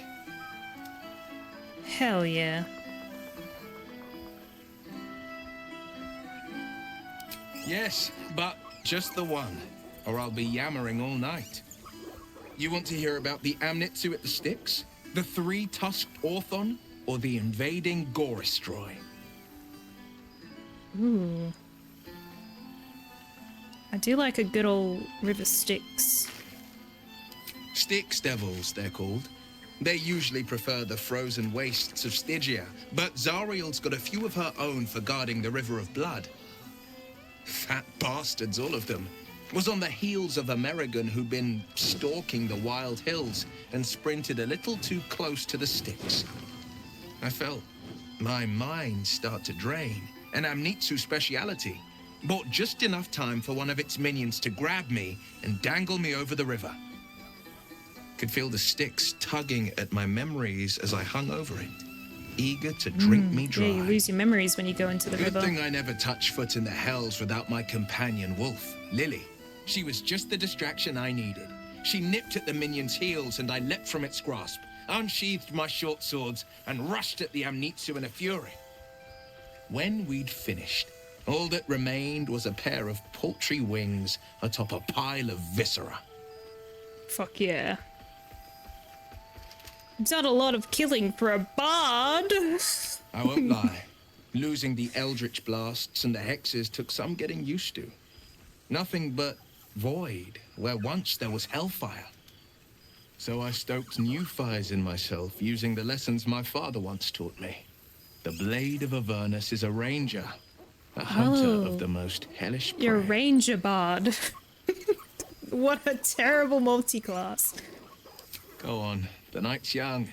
Hell yeah. Yes, but just the one, or I'll be yammering all night. You want to hear about the Amnitsu at the Styx, the three-tusked Orthon, or the invading Goristroy? Ooh. I do like a good old river Styx. Styx devils, they're called. They usually prefer the frozen wastes of Stygia, but Zariel's got a few of her own for guarding the River of Blood. Fat bastards, all of them. Was on the heels of Amerigan who'd been stalking the wild hills and sprinted a little too close to the Styx. I felt my mind start to drain, an Amnitsu speciality. Bought just enough time for one of its minions to grab me and dangle me over the river. Could feel the Styx tugging at my memories as I hung over it, eager to drink me dry. Yeah, you lose your memories when you go into the Good river. thing I never touched foot in the hells without my companion wolf, Lily. She was just the distraction I needed. She nipped at the minion's heels and I leapt from its grasp, unsheathed my short swords and rushed at the Amnitsu in a fury. When we'd finished, all that remained was a pair of paltry wings atop a pile of viscera. Fuck yeah. Done a lot of killing for a bard. I won't lie. Losing the eldritch blasts and the hexes took some getting used to. Nothing but void, where once there was hellfire. So I stoked new fires in myself using the lessons my father once taught me. The Blade of Avernus is a ranger, a hunter of the most hellish prey. You're a ranger bard. What a terrible multi-class. Go on, the night's young.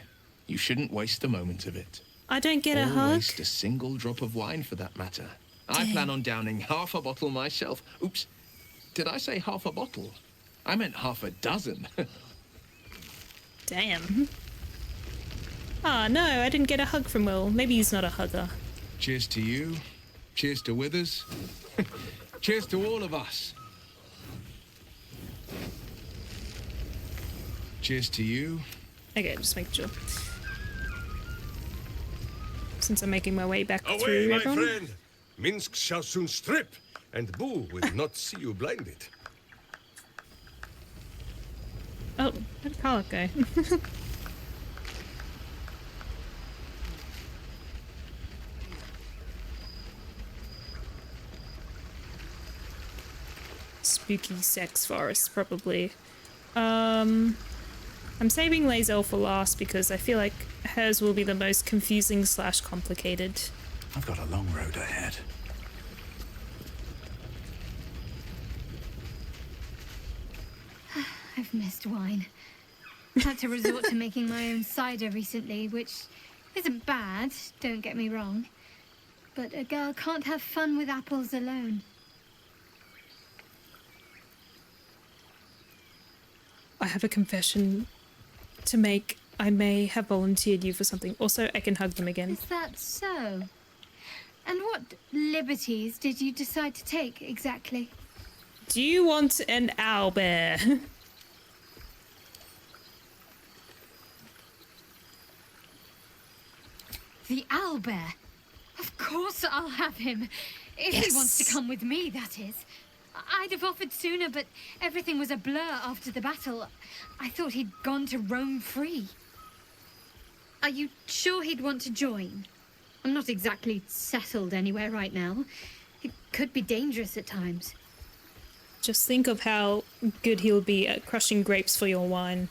You shouldn't waste a moment of it. I don't get a Or hug. waste a single drop of wine for that matter. I plan on downing half a bottle myself. Oops, did I say half a bottle? I meant half a dozen. Damn. Ah, no, I didn't get a hug from Will. Maybe he's not a hugger. Cheers to you. Cheers to Withers. Cheers to all of us. Cheers to you. Okay, just making sure. Since I'm making my way back Away, through my everyone. friend! Minsk shall soon strip, and Boo will not see you blinded. Oh, where did Karlach go? spooky sex forest, probably. I'm saving Lae'zel for last because I feel like hers will be the most confusing / complicated. I've got a long road ahead. I've missed wine. Had to resort to making my own cider recently, which isn't bad, don't get me wrong. But a girl can't have fun with apples alone. I have a confession to make. I may have volunteered you for something. Also, I can hug them again. Is that so? And what liberties did you decide to take, exactly? Do you want an owlbear? The owlbear? Of course I'll have him. If Yes. he wants to come with me, that is. I'd have offered sooner, but everything was a blur after the battle. I thought he'd gone to roam free. Are you sure he'd want to join? I'm not exactly settled anywhere right now. It could be dangerous at times. Just think of how good he'll be at crushing grapes for your wine.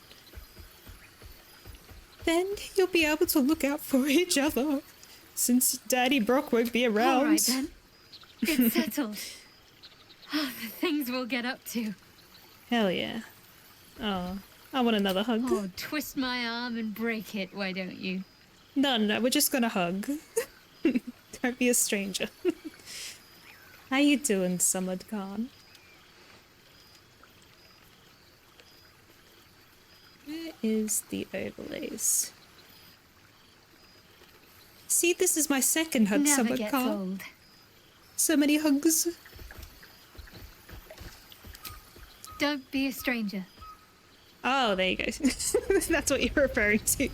Then you'll be able to look out for each other, since Daddy Brock won't be around. All right, then. It's settled. Oh, the things we'll get up to. Hell yeah. Oh, I want another hug. Oh, twist my arm and break it, why don't you? No, we're just gonna hug. Don't be a stranger. How you doing, Samad Khan? Where is the overlays? See, this is my second hug, Never Samad gets Khan. old. So many hugs. Don't be a stranger. Oh, there you go. That's what you're referring to.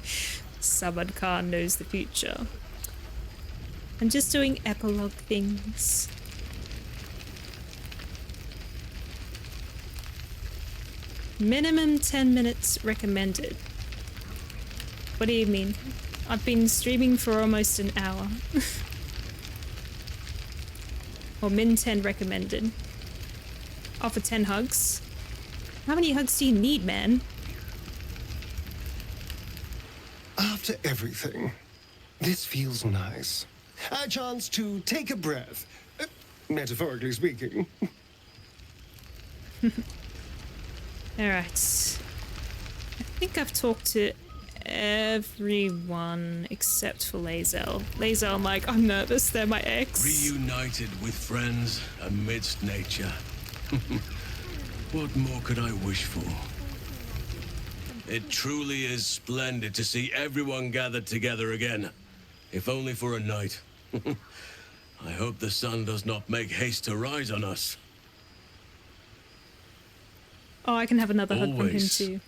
Samad Khan knows the future. I'm just doing epilogue things. Minimum 10 minutes recommended. What do you mean? I've been streaming for almost an hour. Or min 10 recommended. Offer 10 hugs. How many hugs do you need, man? After everything, this feels nice. A chance to take a breath, metaphorically speaking. Alright. I think I've talked to everyone except for Lae'zel. Lae'zel, I'm like, I'm nervous, they're my ex. Reunited with friends amidst nature. What more could I wish for? It truly is splendid to see everyone gathered together again, if only for a night. I hope the sun does not make haste to rise on us. Oh, I can have another hug from him Always. too.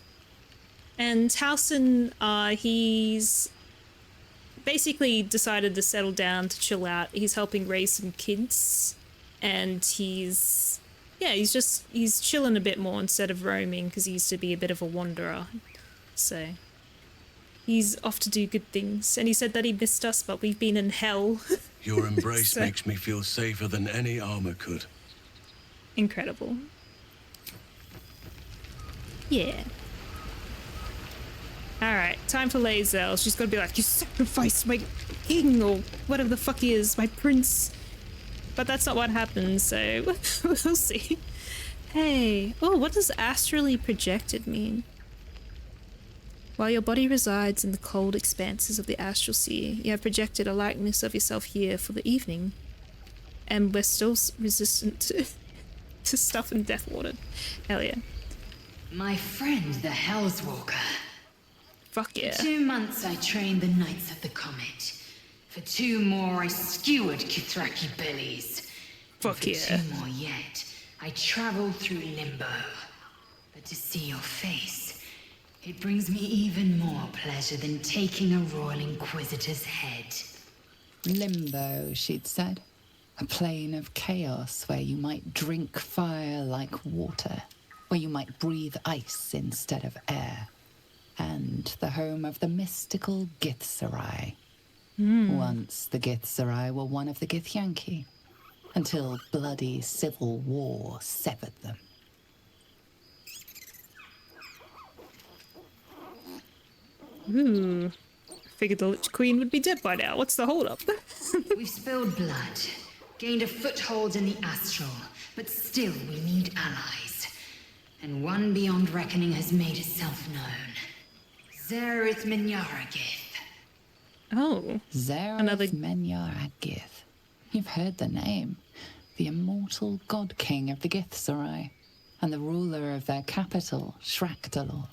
And Howson, he's basically decided to settle down, to chill out. He's helping raise some kids. And he's chilling a bit more instead of roaming, because he used to be a bit of a wanderer. So he's off to do good things. And he said that he missed us, but we've been in hell. Your embrace So- makes me feel safer than any armor could. Incredible. Yeah. Alright, time for Lae'zel. She's gotta be like, you sacrificed my king, or whatever the fuck he is, my prince. But that's not what happens, so we'll see. Hey, oh, what does astrally projected mean? While your body resides in the cold expanses of the astral sea, you have projected a likeness of yourself here for the evening. And we're still resistant to stuff in Deathwater. Hell yeah. My friend, the Hellswalker. Fuck yeah. For 2 months I trained the Knights of the Comet. For 2 more I skewered Kithraki bellies. Fuck For yeah. 2 more yet, I traveled through limbo. But to see your face, it brings me even more pleasure than taking a Royal Inquisitor's head. Limbo, she'd said. A plane of chaos where you might drink fire like water, where you might breathe ice instead of air. And the home of the mystical Githzerai. Once the Githzerai were one of the Githyanki, until bloody civil war severed them. Ooh. Figured the Lich Queen would be dead by now. What's the holdup? We've spilled blood, gained a foothold in the astral, but still we need allies. And one beyond reckoning has made itself known. Zerith Minyaragith. Oh. Zerith Menyaragith. You've heard the name. The immortal god king of the Githzerai, and the ruler of their capital, Shrakdalor.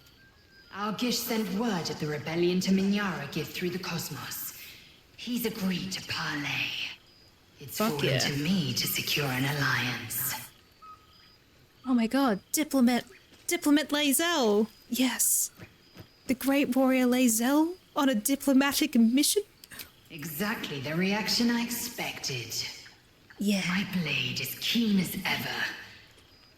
Our Gish sent word of the rebellion to Minyaragith through the cosmos. He's agreed to parley. It's fallen to me to secure an alliance. Oh my god, Diplomat Lae'zel! Yes! The great warrior Lae'zel on a diplomatic mission? Exactly the reaction I expected. Yeah. My blade is keen as ever.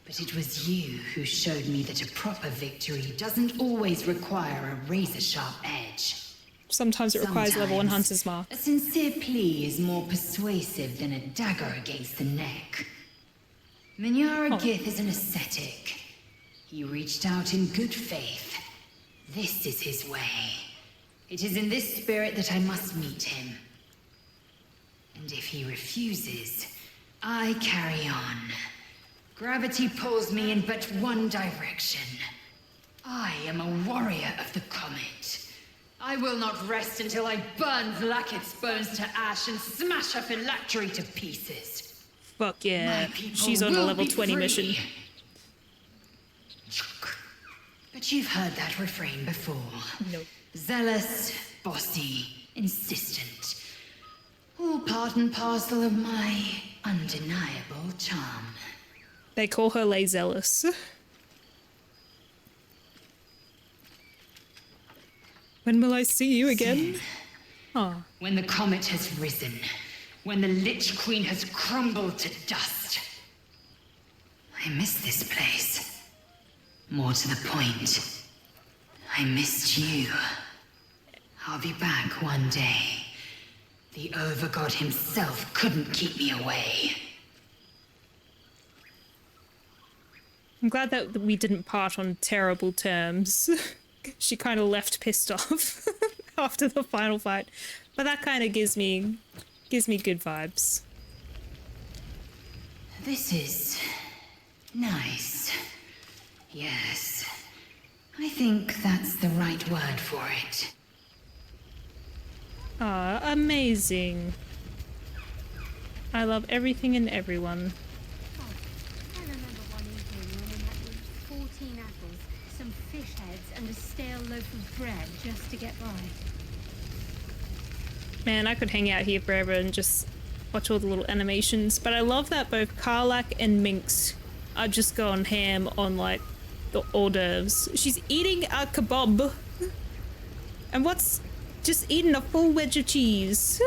But it was you who showed me that a proper victory doesn't always require a razor-sharp edge. Sometimes it requires level 1 Hunter's Mark. A sincere plea is more persuasive than a dagger against the neck. Minyaragith is an ascetic. He reached out in good faith. This is his way. It is in this spirit that I must meet him. And if he refuses, I carry on. Gravity pulls me in but one direction. I am a warrior of the comet. I will not rest until I burn Vlaakith's bones to ash and smash her phylactery to pieces. Fuck yeah. She's on a level 20 mission. But you've heard that refrain before. Nope. Zealous, bossy, insistent. All part and parcel of my undeniable charm. They call her Lae'zelus. When will I see you again? Oh. When the comet has risen, when the Lich Queen has crumbled to dust. I miss this place. More to the point, I missed you. I'll be back one day. The Overgod himself couldn't keep me away. I'm glad that we didn't part on terrible terms. She kind of left pissed off after the final fight. But that kind of gives me good vibes. This is nice. Yes. I think that's the right word for it. Ah, amazing. I love everything and everyone. I remember one evening when we had 14 apples, some fish heads, and a stale loaf of bread just to get by. Man, I could hang out here forever and just watch all the little animations, but I love that both Karlach and Minx are just going ham on, like, the hors d'oeuvres. She's eating a kebab. And what's just eating a full wedge of cheese?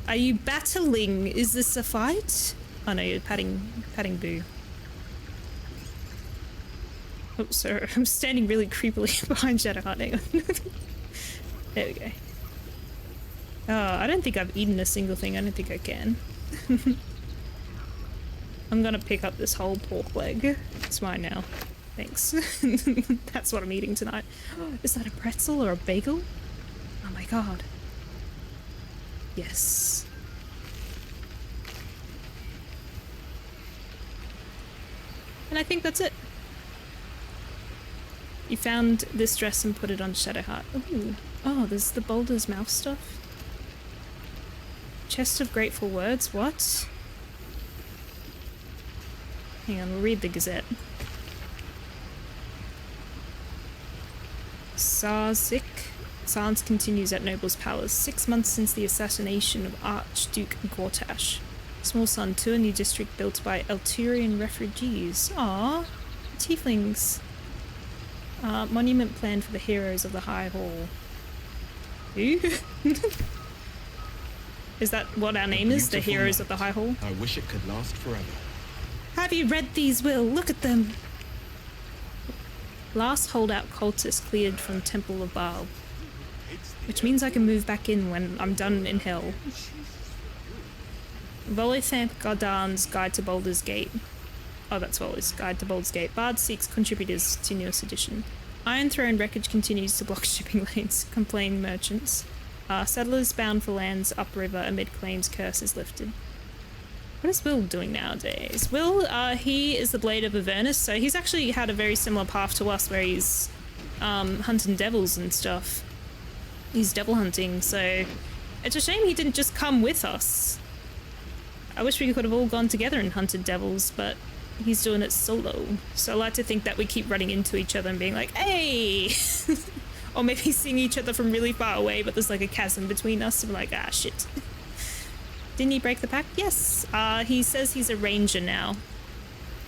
Are you battling? Is this a fight? Oh no, you're patting Boo. Oh, sorry. I'm standing really creepily behind Shadowheart. Hang on. There we go. Oh, I don't think I've eaten a single thing. I don't think I can. I'm gonna pick up this whole pork leg. It's mine now. Thanks. That's what I'm eating tonight. Is that a pretzel or a bagel? Oh my god. Yes. And I think that's it. You found this dress and put it on Shadowheart. Ooh. Oh, there's the Boulder's Mouth stuff. Chest of Grateful Words, what? Hang on, we'll read the Gazette. Sarzik. Silence continues at Noble's Palace. 6 months since the assassination of Archduke Gortash. Small Sun, to a new district built by Elturian refugees. Aww. Tieflings. Monument planned for the heroes of the High Hall. Who? Is that what our name is? The heroes of the High Hall? I wish it could last forever. Have you read these, Will? Look at them. Last holdout cultist cleared from Temple of Baal. Which means I can move back in when I'm done in hell. Volithamp Gardan's Guide to Baldur's Gate. Oh, that's Volley's Guide to Baldur's Gate. Bard seeks contributors to newest edition. Iron Throne wreckage continues to block shipping lanes, complain merchants. Settlers bound for lands upriver amid claims curse is lifted. What is Will doing nowadays? Will, he is the Blade of Avernus, so he's actually had a very similar path to us where he's hunting devils and stuff. He's devil hunting, so it's a shame he didn't just come with us. I wish we could have all gone together and hunted devils, but he's doing it solo. So I like to think that we keep running into each other and being like, hey! Or maybe seeing each other from really far away, but there's like a chasm between us and we're like, ah, shit. Didn't he break the pact? Yes. He says he's a ranger now.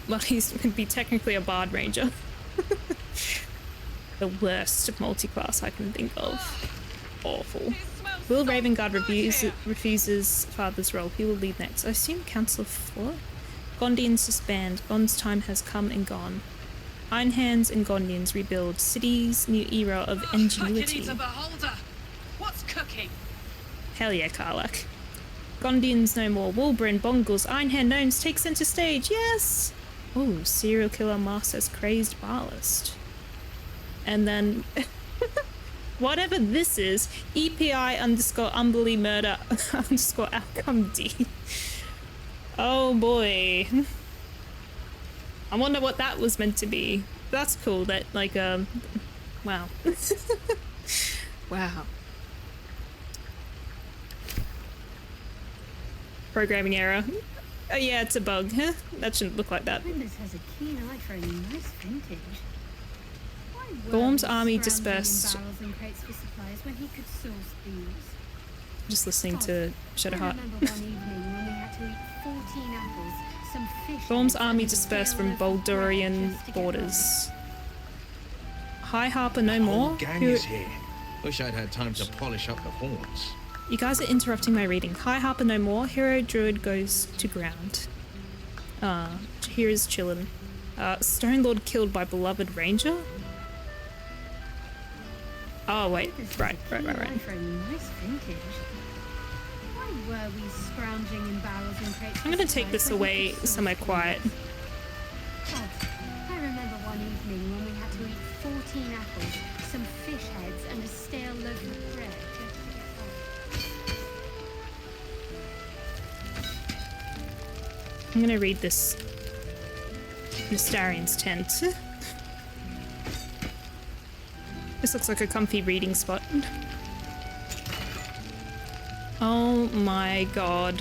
Well, he's going to be technically a bard ranger. The worst multi-class I can think of. Awful. Will Ravengard refuses father's role. He will lead next. I assume Council of Four? Gondians disband. Gond's time has come and gone. Iron Hands and Gondians rebuild. City's new era of ingenuity. What's cooking? Hell yeah, Karlak. Gondians no more. Wolbrin, Bongles, Ironhand gnomes take center stage. Yes! Oh, serial killer masked as crazed ballast. And then, whatever this is, EPI_Umberly Murder _Outcome D. Oh boy. I wonder what that was meant to be. That's cool. That, like, wow. Wow. Programming error. Oh yeah, it's a bug. Huh? That shouldn't look like that. Windows has a keen eye for a nice vintage. Gorm's army dispersed. And crates for supplies when he could source these. Just listening to Shadowheart. Gorm's army dispersed from Boldurian borders. Hi Harper, no more. Gang is here. Wish I'd had time to polish up the horns. You guys are interrupting my reading. Hi Harper, no more. Hero Druid goes to ground. Here is chillin'. Stone Lord killed by beloved ranger. Oh wait, right. For a nice vintage. Why were we scrounging in barrels and crates? I'm gonna take this away somewhere quiet. I remember one evening when we had to eat 14 apples, some fish heads, and a stale loaf of bread. I'm gonna read this Mystarian's tent. This looks like a comfy reading spot. Oh my god.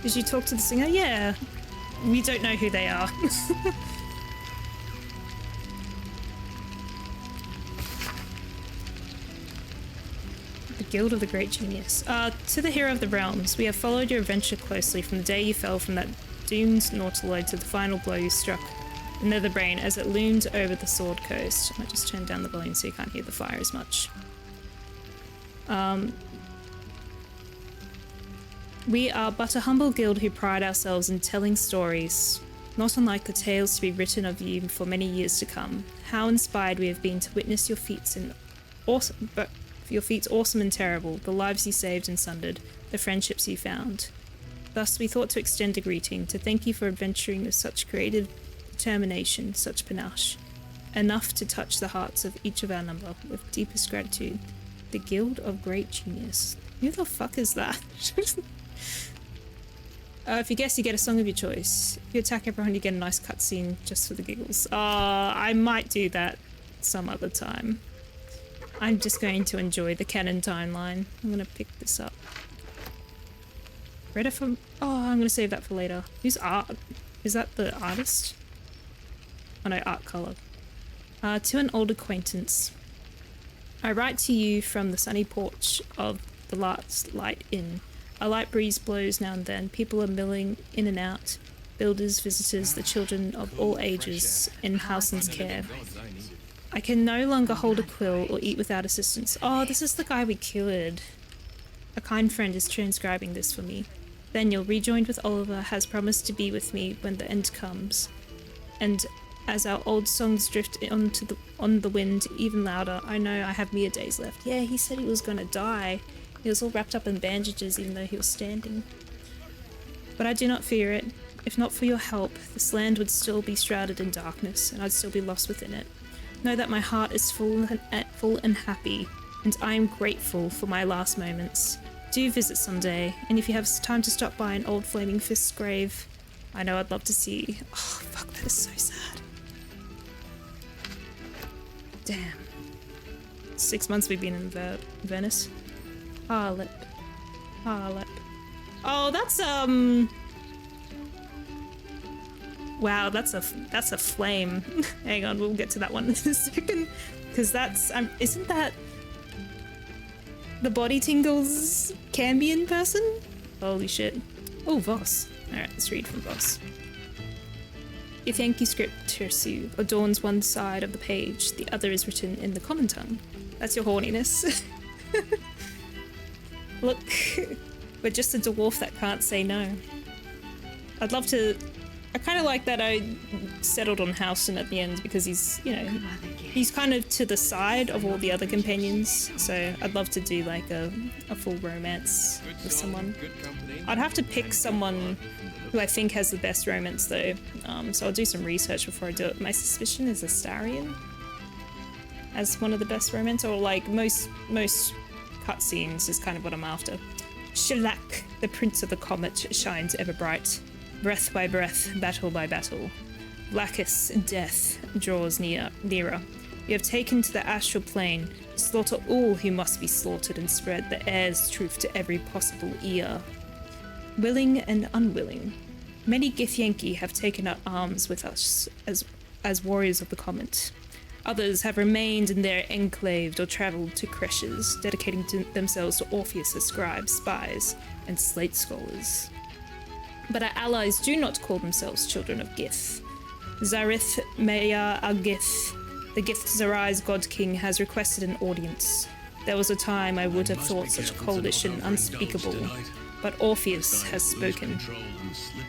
Did you talk to the singer? Yeah. We don't know who they are. The Guild of the Great Genius. To the Hero of the Realms, we have followed your adventure closely from the day you fell from that doomed Nautiloid to the final blow you struck the Netherbrain as it loomed over the Sword Coast. I might just turn down the volume so you can't hear the fire as much. We are but a humble guild who pride ourselves in telling stories, not unlike the tales to be written of you for many years to come. How inspired we have been to witness your feats awesome and terrible, the lives you saved and sundered, the friendships you found. Thus we thought to extend a greeting, to thank you for adventuring with such creative determination, such panache. Enough to touch the hearts of each of our number with deepest gratitude. The Guild of Great Genius. Who the fuck is that? If you guess, you get a song of your choice. If you attack everyone, you get a nice cutscene just for the giggles. I might do that some other time. I'm just going to enjoy the canon timeline. I'm gonna pick this up. Read it from... Oh, I'm gonna save that for later. Who's art? Is that the artist? Oh no, art color. To an old acquaintance. I write to you from the sunny porch of the Last Light Inn. A light breeze blows now and then. People are milling in and out. Builders, visitors, the children of all ages in Howson's care. I can no longer hold a quill or eat without assistance. Oh, this is the guy we cured. A kind friend is transcribing this for me. Daniel, rejoined with Oliver, has promised to be with me when the end comes. And as our old songs drift on the wind even louder, I know I have mere days left. Yeah, he said he was gonna die. He was all wrapped up in bandages even though he was standing. But I do not fear it. If not for your help, this land would still be shrouded in darkness, and I'd still be lost within it. Know that my heart is full and happy, and I am grateful for my last moments. Do visit someday, and if you have time to stop by an old Flaming Fist's grave, I know I'd love to see. Oh, fuck, that is so sad. Damn. 6 months we've been in Venice. Harlip. Oh, that's wow, that's a flame. Hang on, we'll get to that one in a second, because that's isn't that the Body Tingles Cambion person? Holy shit. Oh, Voss. Alright, let's read from Voss. Your thank you script, Tirsu, adorns one side of the page, the other is written in the common tongue. That's your horniness. Look, we're just a dwarf that can't say no. I'd love to... I kind of like that I settled on Houston at the end because he's, you know, he's kind of to the side of all the other companions. So I'd love to do like a full romance with someone. I'd have to pick someone who I think has the best romance though. So I'll do some research before I do it. My suspicion is Astarion as one of the best romance, or like most cutscenes is kind of what I'm after. Shellac, the Prince of the Comet, shines ever bright. Breath by breath, battle by battle. Blackest death draws nearer. You have taken to the astral plane, slaughter all who must be slaughtered and spread the air's truth to every possible ear. Willing and unwilling, many Githyanki have taken up arms with us as warriors of the Comet. Others have remained in their enclave or travelled to creches, dedicating themselves to Orpheus as scribes, spies, and slate scholars. But our allies do not call themselves children of Gith. Zarith Meya al-Gith, the Gith Zarai's God King, has requested an audience. There was a time I would have thought such a coalition unspeakable, but Orpheus has spoken.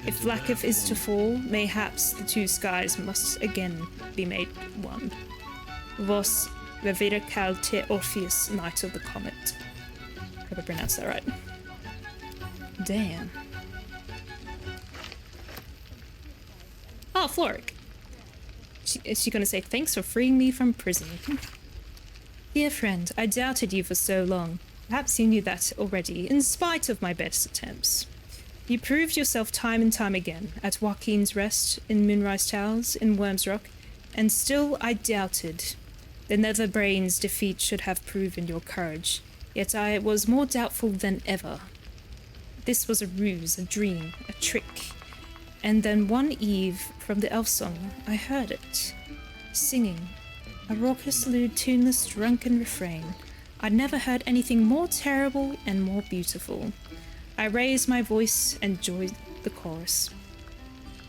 If Vlakith is to fall, mayhaps the two skies must again be made one. Vos Revira Kal Te Orpheus, Knight of the Comet. Hope I pronounced that right. Damn. Oh, Floric. Is she gonna say, thanks for freeing me from prison? Dear friend, I doubted you for so long. Perhaps you knew that already, in spite of my best attempts. You proved yourself time and time again, at Joaquin's Rest, in Moonrise Towers, in Worm's Rock, and still I doubted. The Netherbrain's defeat should have proven your courage, yet I was more doubtful than ever. This was a ruse, a dream, a trick. And then one eve, from the elf song, I heard it. Singing. A raucous, lewd, tuneless, drunken refrain. I'd never heard anything more terrible and more beautiful. I raised my voice and joined the chorus.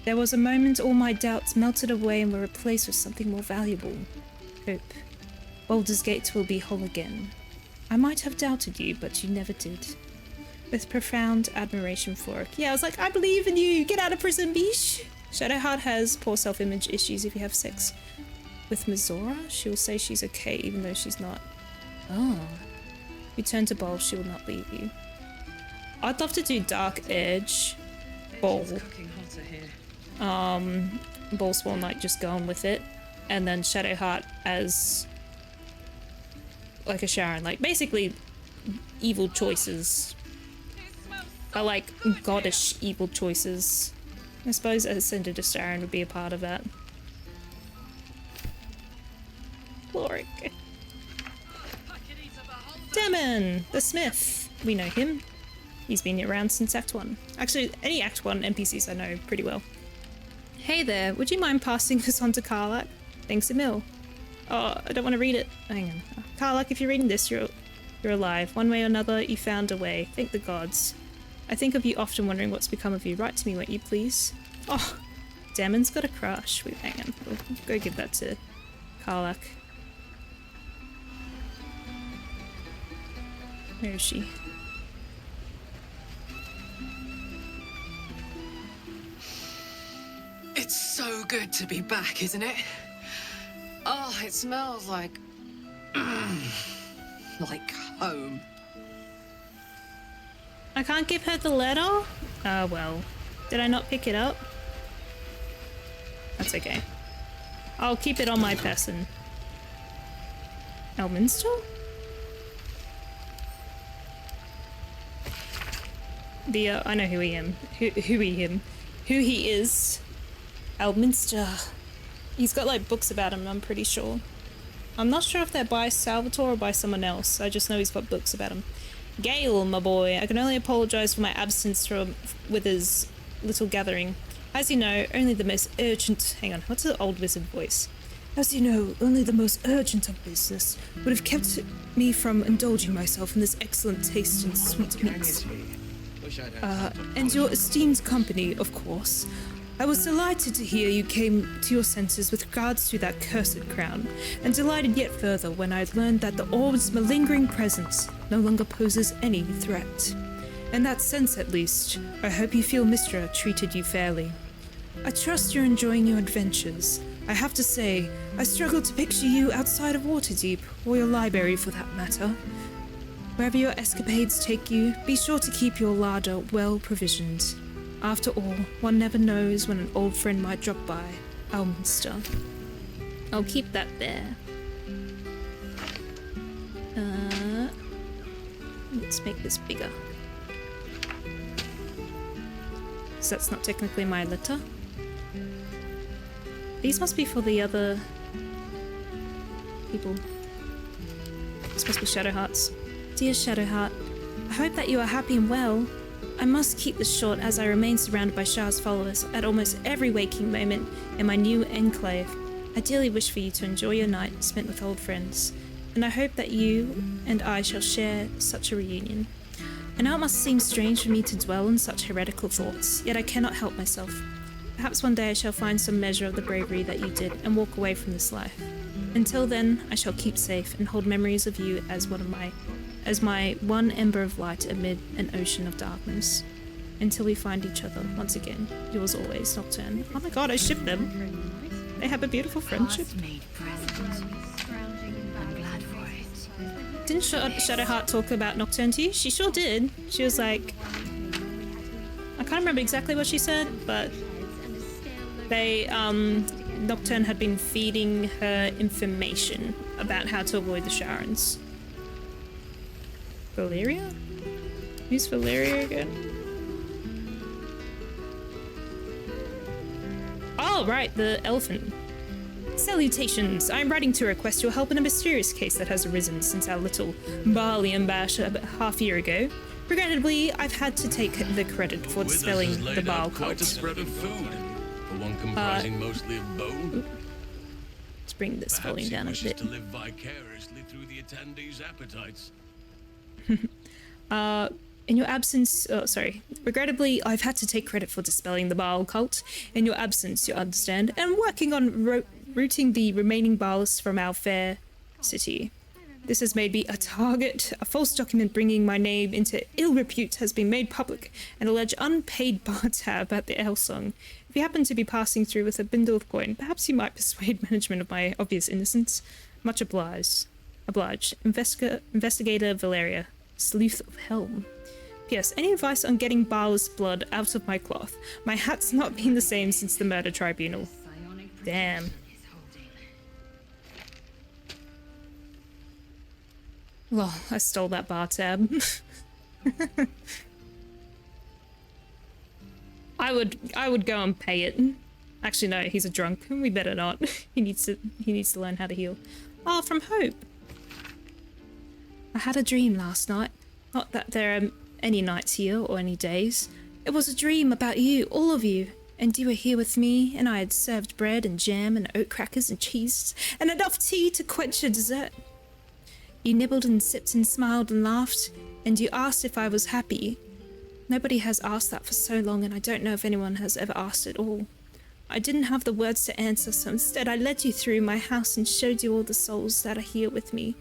There was a moment all my doubts melted away and were replaced with something more valuable. Hope. Baldur's Gate will be whole again. I might have doubted you, but you never did. With profound admiration for it. Yeah, I was like, I believe in you! Get out of prison, bish! Shadowheart has poor self-image issues if you have sex with Mizora. She'll say she's okay, even though she's not. Oh. You turn to Bol, she will not leave you. I'd love to do Dark Edge. Bol. Ballspawn, like, just going with it. And then Shadowheart as like a Sharon. Like, basically, evil choices. I like goddish evil choices. I suppose Ascended Astarion would be a part of that. Lorik. Demon, the Smith. We know him. He's been around since Act 1. Actually, any Act 1 NPCs I know pretty well. Hey there, would you mind passing this on to Karlak? Thanks a mil. Oh, I don't want to read it. Hang on. Karlak, if you're reading this, you're alive. One way or another, you found a way. Thank the gods. I think of you often wondering what's become of you. Write to me, won't you, please? Oh, Demon's got a crush. Wait, hang on. We'll go give that to Karlak. Where is she? It's so good to be back, isn't it? Oh, it smells like... like home. I can't give her the letter? Oh, well. Did I not pick it up? That's okay. I'll keep it on my person. Elminster? I know who he am. Who he is. Elminster. He's got like books about him, I'm pretty sure. I'm not sure if they're by Salvatore or by someone else. I just know he's got books about him. Gale, my boy, I can only apologise for my absence with his little gathering. As you know, only the most urgent... Hang on, what's the old wizard voice? As you know, only the most urgent of business would have kept me from indulging myself in this excellent taste in sweetmeats. And your esteemed company, of course. I was delighted to hear you came to your senses with regards to that cursed crown, and delighted yet further when I learned that the orb's malingering presence no longer poses any threat. In that sense, at least, I hope you feel Mistra treated you fairly. I trust you're enjoying your adventures. I have to say, I struggle to picture you outside of Waterdeep, or your library for that matter. Wherever your escapades take you, be sure to keep your larder well provisioned. After all, one never knows when an old friend might drop by. Elminster. I'll keep that there. Let's make this bigger. So that's not technically my letter. These must be for the other people. This must be Shadowheart's. Dear Shadowheart, I hope that you are happy and well. I must keep this short as I remain surrounded by Shah's followers at almost every waking moment in my new enclave. I dearly wish for you to enjoy your night spent with old friends, and I hope that you and I shall share such a reunion. I know it must seem strange for me to dwell on such heretical thoughts, yet I cannot help myself. Perhaps one day I shall find some measure of the bravery that you did and walk away from this life. Until then, I shall keep safe and hold memories of you as my one ember of light amid an ocean of darkness. Until we find each other once again. Yours always, Nocturne. Oh my god, I ship them. They have a beautiful friendship. Didn't Shadowheart talk about Nocturne to you? She sure did. She was like... I can't remember exactly what she said, but... Nocturne had been feeding her information about how to avoid the Sharons. Valeria? Who's Valeria again? Oh, right, the elephant. Salutations! I am writing to request your help in a mysterious case that has arisen since our little barley and bash a half year ago. Regrettably, I've had to take the credit for dispelling the Baal cult. Quite a spread of food, for one comprising mostly of bone. Let's bring this volume down a bit. To live vicariously through the attendees' appetites. In your absence, regrettably, I've had to take credit for dispelling the Baal cult. In your absence, you understand, and working on routing the remaining Baalists from our fair city. This has made me a target. A false document bringing my name into ill repute has been made public, and alleged unpaid bar tab at the Elsong. If you happen to be passing through with a bindle of coin, perhaps you might persuade management of my obvious innocence. Much obliged. Investigator Valeria, Sleuth of Helm. P.S. Any advice on getting Baal's blood out of my cloth? My hat's not been the same since the murder tribunal. Damn. Well, I stole that bar tab. I would go and pay it. Actually, no, he's a drunk. We better not. He needs to learn how to heal. Ah, from Hope. I had a dream last night. Not that there are any nights here or any days. It was a dream about you, all of you. And you were here with me, and I had served bread and jam and oat crackers and cheese, and enough tea to quench your dessert. You nibbled and sipped and smiled and laughed, and you asked if I was happy. Nobody has asked that for so long, and I don't know if anyone has ever asked at all. I didn't have the words to answer, so instead I led you through my house and showed you all the souls that are here with me.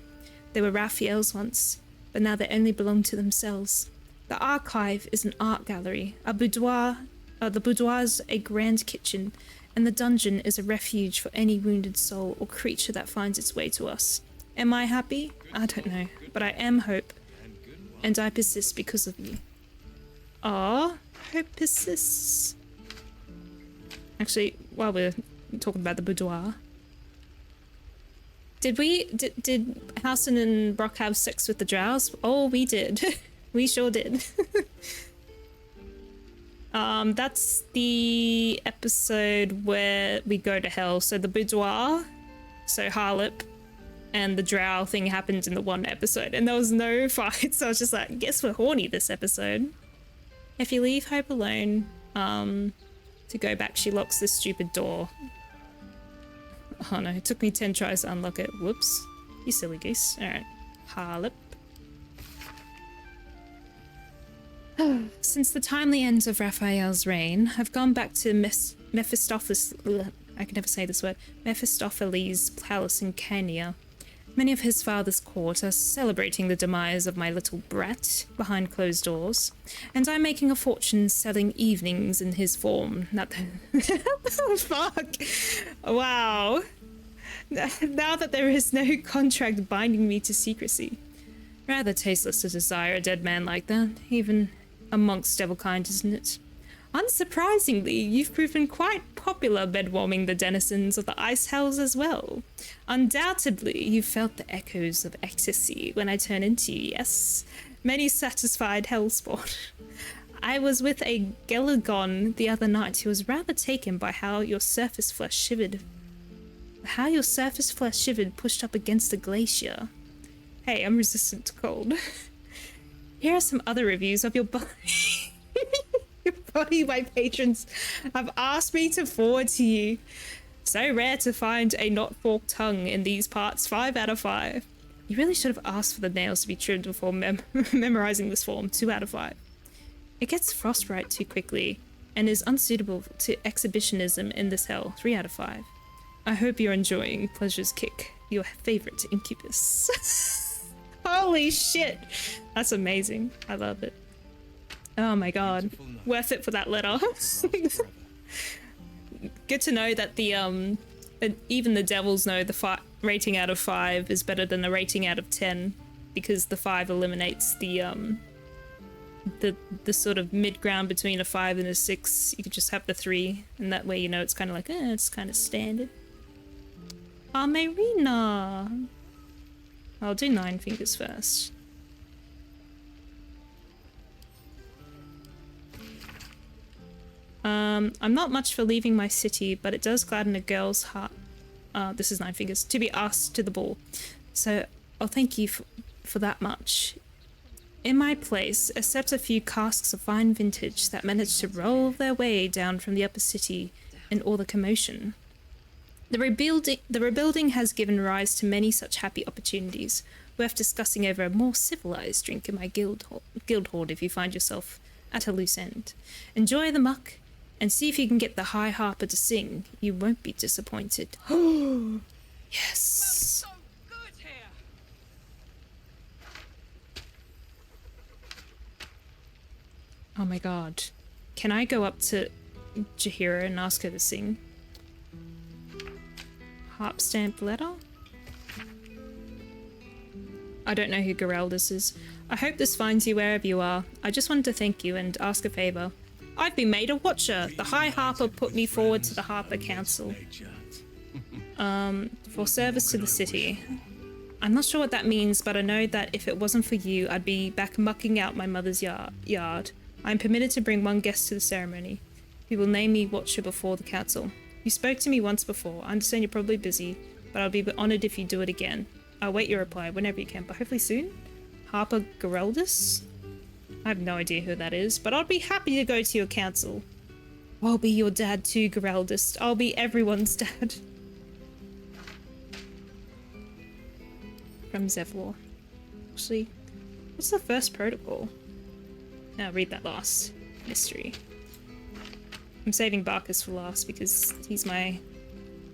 They were Raphael's once, but now they only belong to themselves. The archive is an art gallery, the boudoir is a grand kitchen, and the dungeon is a refuge for any wounded soul or creature that finds its way to us. Am I happy? I don't know, but I am Hope, and I persist because of you. Ah, Hope persists. Actually, while we're talking about the boudoir, did Housen and Brock have sex with the drows? Oh, we did. We sure did. That's the episode where we go to hell. So the boudoir, so Harlip, and the drow thing happened in the one episode, and there was no fight. So I was just like, guess we're horny this episode. If you leave Hope alone, to go back, she locks this stupid door. Oh no, it took me 10 tries to unlock it. Whoops. You silly goose. Alright. Harlip. Since the timely end of Raphael's reign, I've gone back to Mephistopheles' I can never say this word. Mephistopheles' palace in Kenya. Many of his father's court are celebrating the demise of my little brat behind closed doors, and I'm making a fortune selling evenings in his form. Not the oh, fuck. Wow. Now that there is no contract binding me to secrecy. Rather tasteless to desire a dead man like that, even amongst devilkind, isn't it? Unsurprisingly, you've proven quite popular bedwarming the denizens of the ice hells as well. Undoubtedly, you felt the echoes of ecstasy when I turned into you, yes? Many satisfied hellspawn. I was with a Gelagon the other night who was rather taken by how your surface flesh shivered. Pushed up against a glacier. Hey, I'm resistant to cold. Here are some other reviews of your body. Your body my patrons have asked me to forward to you. So rare to find a not forked tongue in these parts. 5 out of 5. You really should have asked for the nails to be trimmed before memorizing this form. 2 out of 5. It gets frostbite too quickly and is unsuitable to exhibitionism in this hell. 3 out of 5. I hope you're enjoying Pleasure's Kick, your favorite incubus. Holy shit. That's amazing. I love it. Oh my god. Worth it for that letter. Good to know that the even the devils know the rating out of 5 is better than the rating out of 10, because the 5 eliminates the sort of mid-ground between a 5 and a 6. You could just have the 3, and that way you know it's kind of like, it's kind of standard. Marina. I'll do 9 fingers first. I'm not much for leaving my city, but it does gladden a girl's heart. This is 9 fingers. To be asked to the ball. So I'll thank you for that much. In my place, except a few casks of fine vintage that managed to roll their way down from the upper city in all the commotion. The rebuilding has given rise to many such happy opportunities, worth discussing over a more civilized drink in my guild hall if you find yourself at a loose end. Enjoy the muck, and see if you can get the high harper to sing. You won't be disappointed. Yes. Oh my god. Can I go up to Jaheira and ask her to sing? Harp stamped letter? I don't know who Geraldus is. I hope this finds you wherever you are. I just wanted to thank you and ask a favour. I've been made a watcher. The High Harper put me forward to the Harper Council. For service to the city. I'm not sure what that means, but I know that if it wasn't for you, I'd be back mucking out my mother's yard. I'm permitted to bring one guest to the ceremony, who will name me Watcher before the council. You spoke to me once before. I understand you're probably busy, but I'll be honoured if you do it again. I'll wait your reply whenever you can, but hopefully soon. Harper Geraldus? I have no idea who that is, but I'll be happy to go to your council. I'll be your dad too, Geraldus. I'll be everyone's dad. From Zevlor. Actually, what's the first protocol? Now read that last. Mystery. I'm saving Barkus for last because he's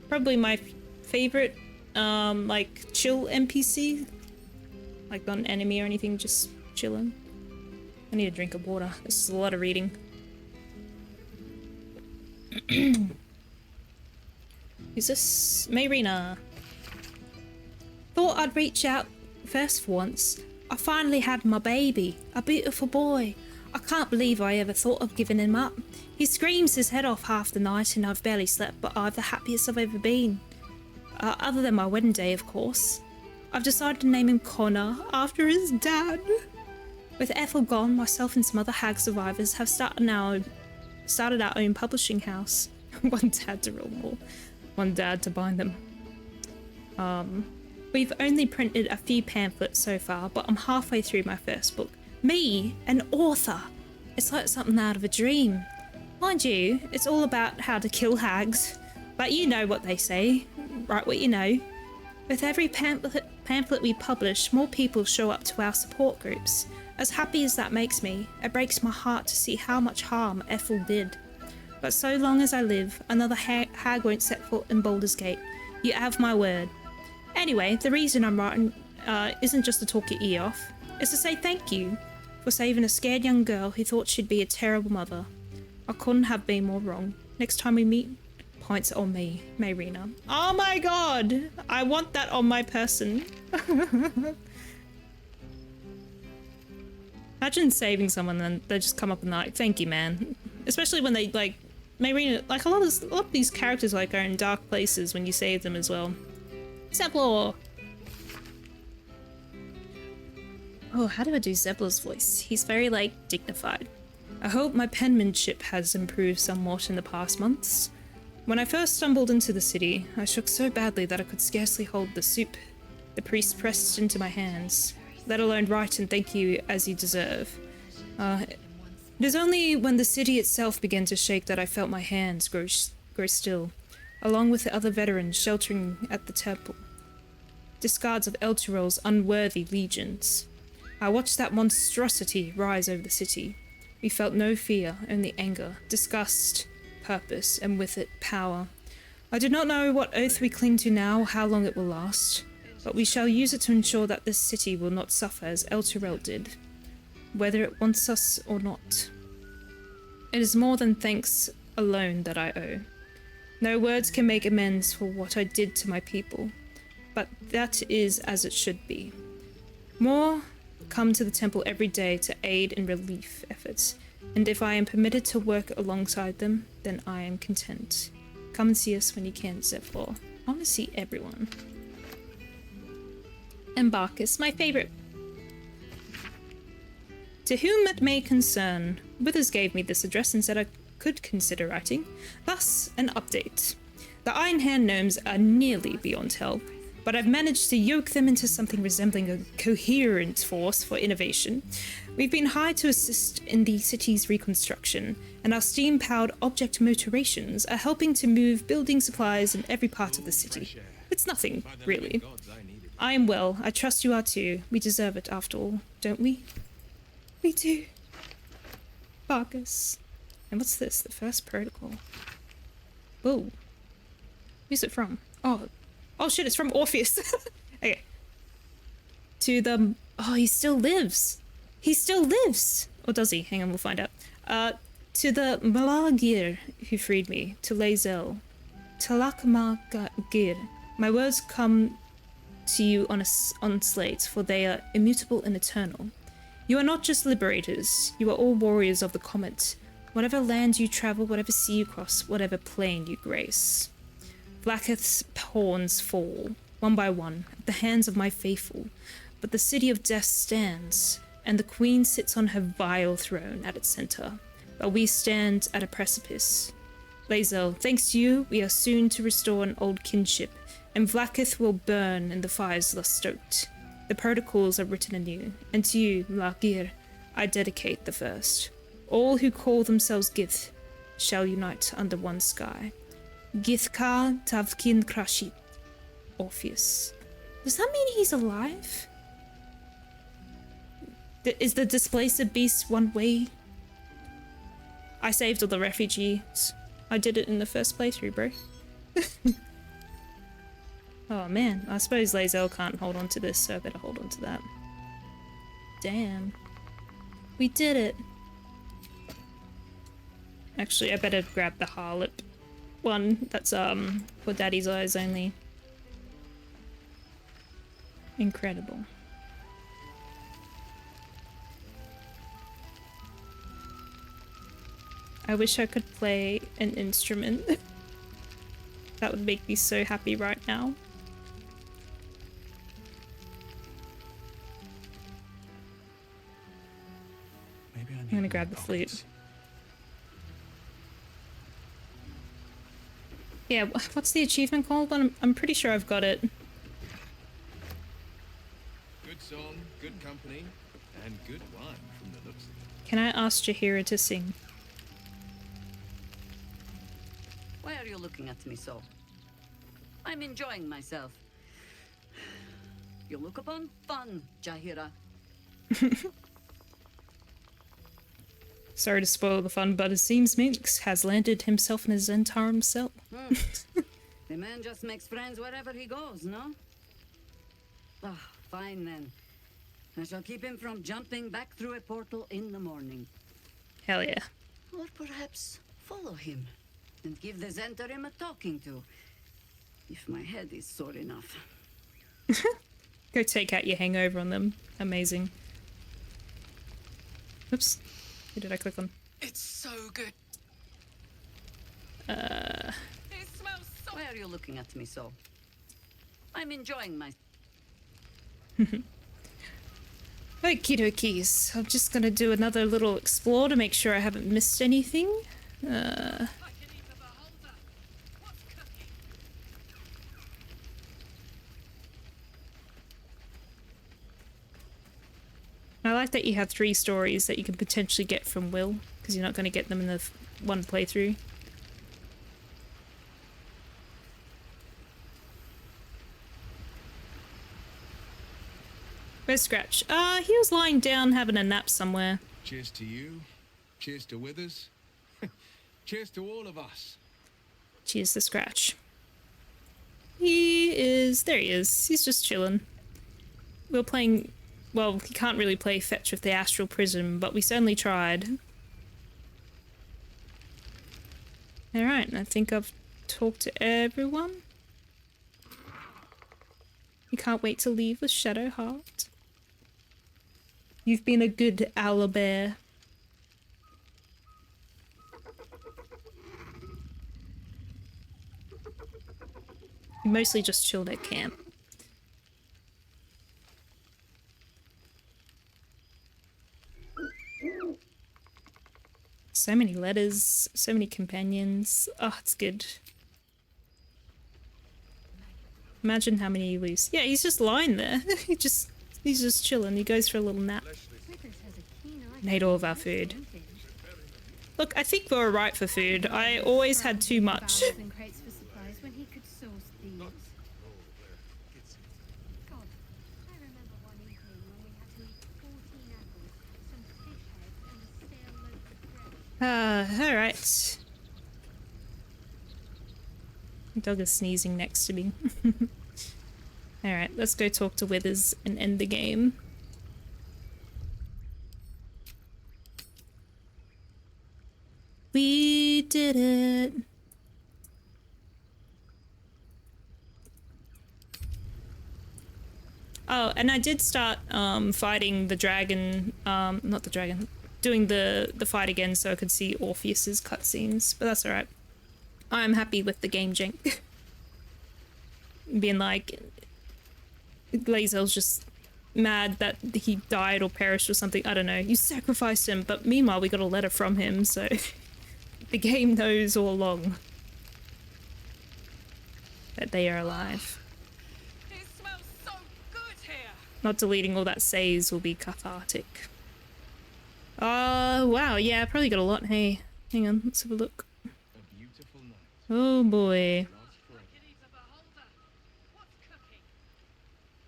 probably my favorite, like, chill NPC. Like, not an enemy or anything, just chilling. I need a drink of water. This is a lot of reading. Who's this? Marina. Thought I'd reach out first for once. I finally had my baby, a beautiful boy. I can't believe I ever thought of giving him up. He screams his head off half the night and I've barely slept, but I'm the happiest I've ever been. Other than my wedding day, of course. I've decided to name him Connor after his dad. With Ethel gone, myself and some other hag survivors have started our own publishing house. One dad to rule more, one dad to bind them. We've only printed a few pamphlets so far, but I'm halfway through my first book. Me, an author. It's like something out of a dream. Mind you, it's all about how to kill hags, but you know what they say. Write what you know. With every pamphlet we publish, more people show up to our support groups. As happy as that makes me, it breaks my heart to see how much harm Ethel did. But so long as I live, another hag won't set foot in Baldur's Gate. You have my word. Anyway, the reason I'm writing isn't just to talk your ear off. It's to say thank you for saving a scared young girl who thought she'd be a terrible mother. I couldn't have been more wrong. Next time we meet, points on me, Mayrina. Oh my god! I want that on my person. Imagine saving someone and they just come up and like, thank you, man. Especially when they like, Mayrina, like a lot of these characters like are in dark places when you save them as well. Zeblar! Oh, how do I do Zeblar's voice? He's very like dignified. I hope my penmanship has improved somewhat in the past months. When I first stumbled into the city, I shook so badly that I could scarcely hold the soup the priest pressed into my hands, let alone write and thank you as you deserve. It is only when the city itself began to shake that I felt my hands grow still, along with the other veterans sheltering at the temple, discards of Elturel's unworthy legions. I watched that monstrosity rise over the city. We felt no fear, only anger, disgust, purpose, and with it, power. I do not know what oath we cling to now or how long it will last, but we shall use it to ensure that this city will not suffer as Elturel did, whether it wants us or not. It is more than thanks alone that I owe. No words can make amends for what I did to my people, but that is as it should be. More come to the temple every day to aid in relief efforts, and if I am permitted to work alongside them, then I am content. Come and see us when you can, Zephyr. I want to see everyone. And Barkus, my favorite. To whom it may concern, Withers gave me this address and said I could consider writing. Thus, an update. The Iron Hand gnomes are nearly beyond help, but I've managed to yoke them into something resembling a coherent force for innovation. We've been hired to assist in the city's reconstruction, and our steam-powered object motorations are helping to move building supplies in every part of the city. It's nothing, really. I am well. I trust you are too. We deserve it, after all, don't we? We do. Barkus. And what's this? The first protocol. Whoa. Who's it from? Oh shit, it's from Orpheus. Okay. To the... Oh, he still lives. He still lives. Or does he? Hang on, we'll find out. To the Malagir who freed me. To Lae'zel. Talakmagir. My words come to you on slates, for they are immutable and eternal. You are not just liberators. You are all warriors of the comet. Whatever land you travel, whatever sea you cross, whatever plane you grace. Blacketh's horns fall, one by one, at the hands of my faithful, but the city of death stands, and the queen sits on her vile throne at its center, but we stand at a precipice. Lae'zel, thanks to you, we are soon to restore an old kinship, and Vlaakith will burn in the fires thus stoked. The protocols are written anew, and to you, Malagir, I dedicate the first. All who call themselves Gith shall unite under one sky. Githka Tavkin Krashit. Orpheus. Does that mean he's alive? Is the displacer beast one way? I saved all the refugees. I did it in the first playthrough, bro. Oh man, I suppose Lae'zel can't hold on to this, so I better hold on to that. Damn. We did it. Actually, I better grab the harlot one. That's for Daddy's eyes only. Incredible. I wish I could play an instrument. That would make me so happy right now. Maybe I need I'm gonna more grab the flute. pockets. Yeah, what's the achievement called? I'm pretty sure I've got it. Good song, good company, and good wine from the looks of it. Can I ask Jahira to sing? Why are you looking at me so? I'm enjoying myself. You look upon fun, Jahira. Sorry to spoil the fun, but it seems Minx has landed himself in his Zentarum himself. The man just makes friends wherever he goes, no? Ah, fine then. I shall keep him from jumping back through a portal in the morning. Hell yeah. Or perhaps follow him and give the Zentarim a talking to. If my head is sore enough. Go take out your hangover on them. Amazing. Oops. Who did I click on? It's so good. It smells so. Why are you looking at me so? I'm enjoying my. Okie dokies. I'm just gonna do another little explore to make sure I haven't missed anything. I like that you have 3 stories that you can potentially get from Will, because you're not going to get them in the one playthrough. Where's Scratch? He was lying down having a nap somewhere. Cheers to you. Cheers to Withers. Cheers to all of us. Cheers to Scratch. There he is. He's just chilling. We're playing... Well, he can't really play fetch with the Astral Prism, but we certainly tried. Alright, I think I've talked to everyone. You can't wait to leave with Shadowheart. You've been a good owlbear. You mostly just chilled at camp. So many letters, so many companions. Oh, it's good. Imagine how many you lose. Yeah, he's just lying there. He's just chilling. He goes for a little nap. And ate all of our food. Look, I think we're alright for food. I always had too much. Alright. Dog is sneezing next to me. Alright, let's go talk to Withers and end the game. We did it! Oh, and I did start fighting the dragon, not the dragon, doing the fight again so I could see Orpheus's cutscenes, but that's alright. I'm happy with the game, Jank. Being like, Glazel's just mad that he died or perished or something, I don't know. You sacrificed him, but meanwhile we got a letter from him, so the game knows all along that they are alive. It smells so good here. Not deleting all that saves will be cathartic. Wow, yeah, I probably got a lot. Hey, hang on, let's have a look. Oh boy.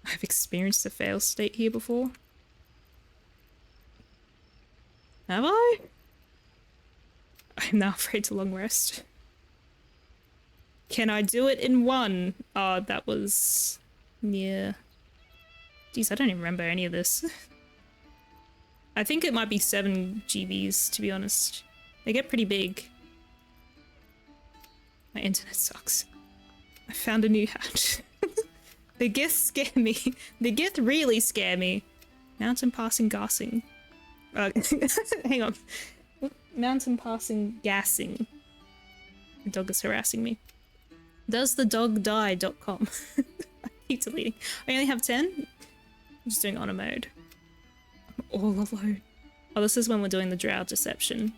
I've experienced a fail state here before. Have I? I'm now afraid to long rest. Can I do it in one? Oh, that was... yeah. Jeez, I don't even remember any of this. I think it might be 7 GBs, to be honest. They get pretty big. My internet sucks. I found a new hat. The giths scare me. The gith really scare me. Mountain passing gassing. Hang on. Mountain passing gassing. The dog is harassing me. Does the dog die.com. I keep deleting. I only have 10? I'm just doing honor mode. I'm all alone. Oh, this is when we're doing the drow deception.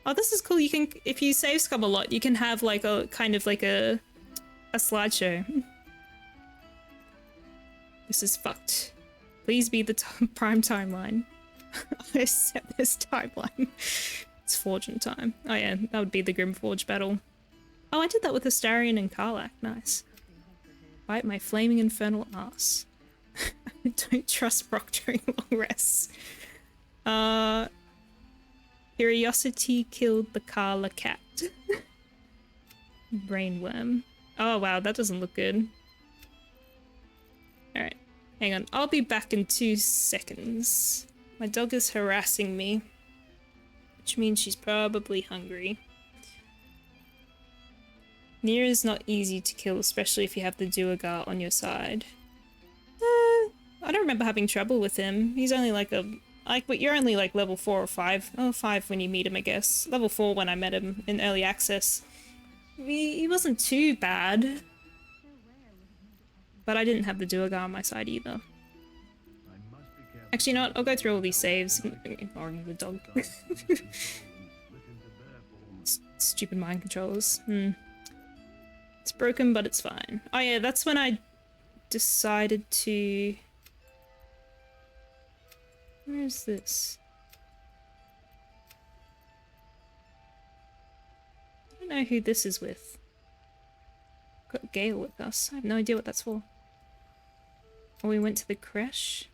Oh, this is cool. You can, if you save scum a lot, you can have like a kind of like a slideshow. This is fucked. Please be the prime timeline. I set this timeline. It's Forging time. Oh yeah, that would be the Grimforge battle. Oh, I did that with Astarion and Karlach. Nice. Bite my flaming infernal ass. I don't trust Brock during long rests. Curiosity killed the Karla cat. Brainworm. Oh wow, that doesn't look good. Alright, hang on. I'll be back in 2 seconds. My dog is harassing me, which means she's probably hungry. Nier is not easy to kill, especially if you have the Duergar on your side. I don't remember having trouble with him. He's only like but you're only like level 4 or 5. Oh, 5 when you meet him, I guess. Level 4 when I met him in early access. He wasn't too bad. But I didn't have the Duergar on my side either. Actually, you know what? I'll go through all these saves, ignoring the dog. Stupid mind controllers. It's broken, but it's fine. Oh yeah, that's when I decided to... Where is this? I don't know who this is with. Got Gale with us. I have no idea what that's for. Oh, we went to the creche?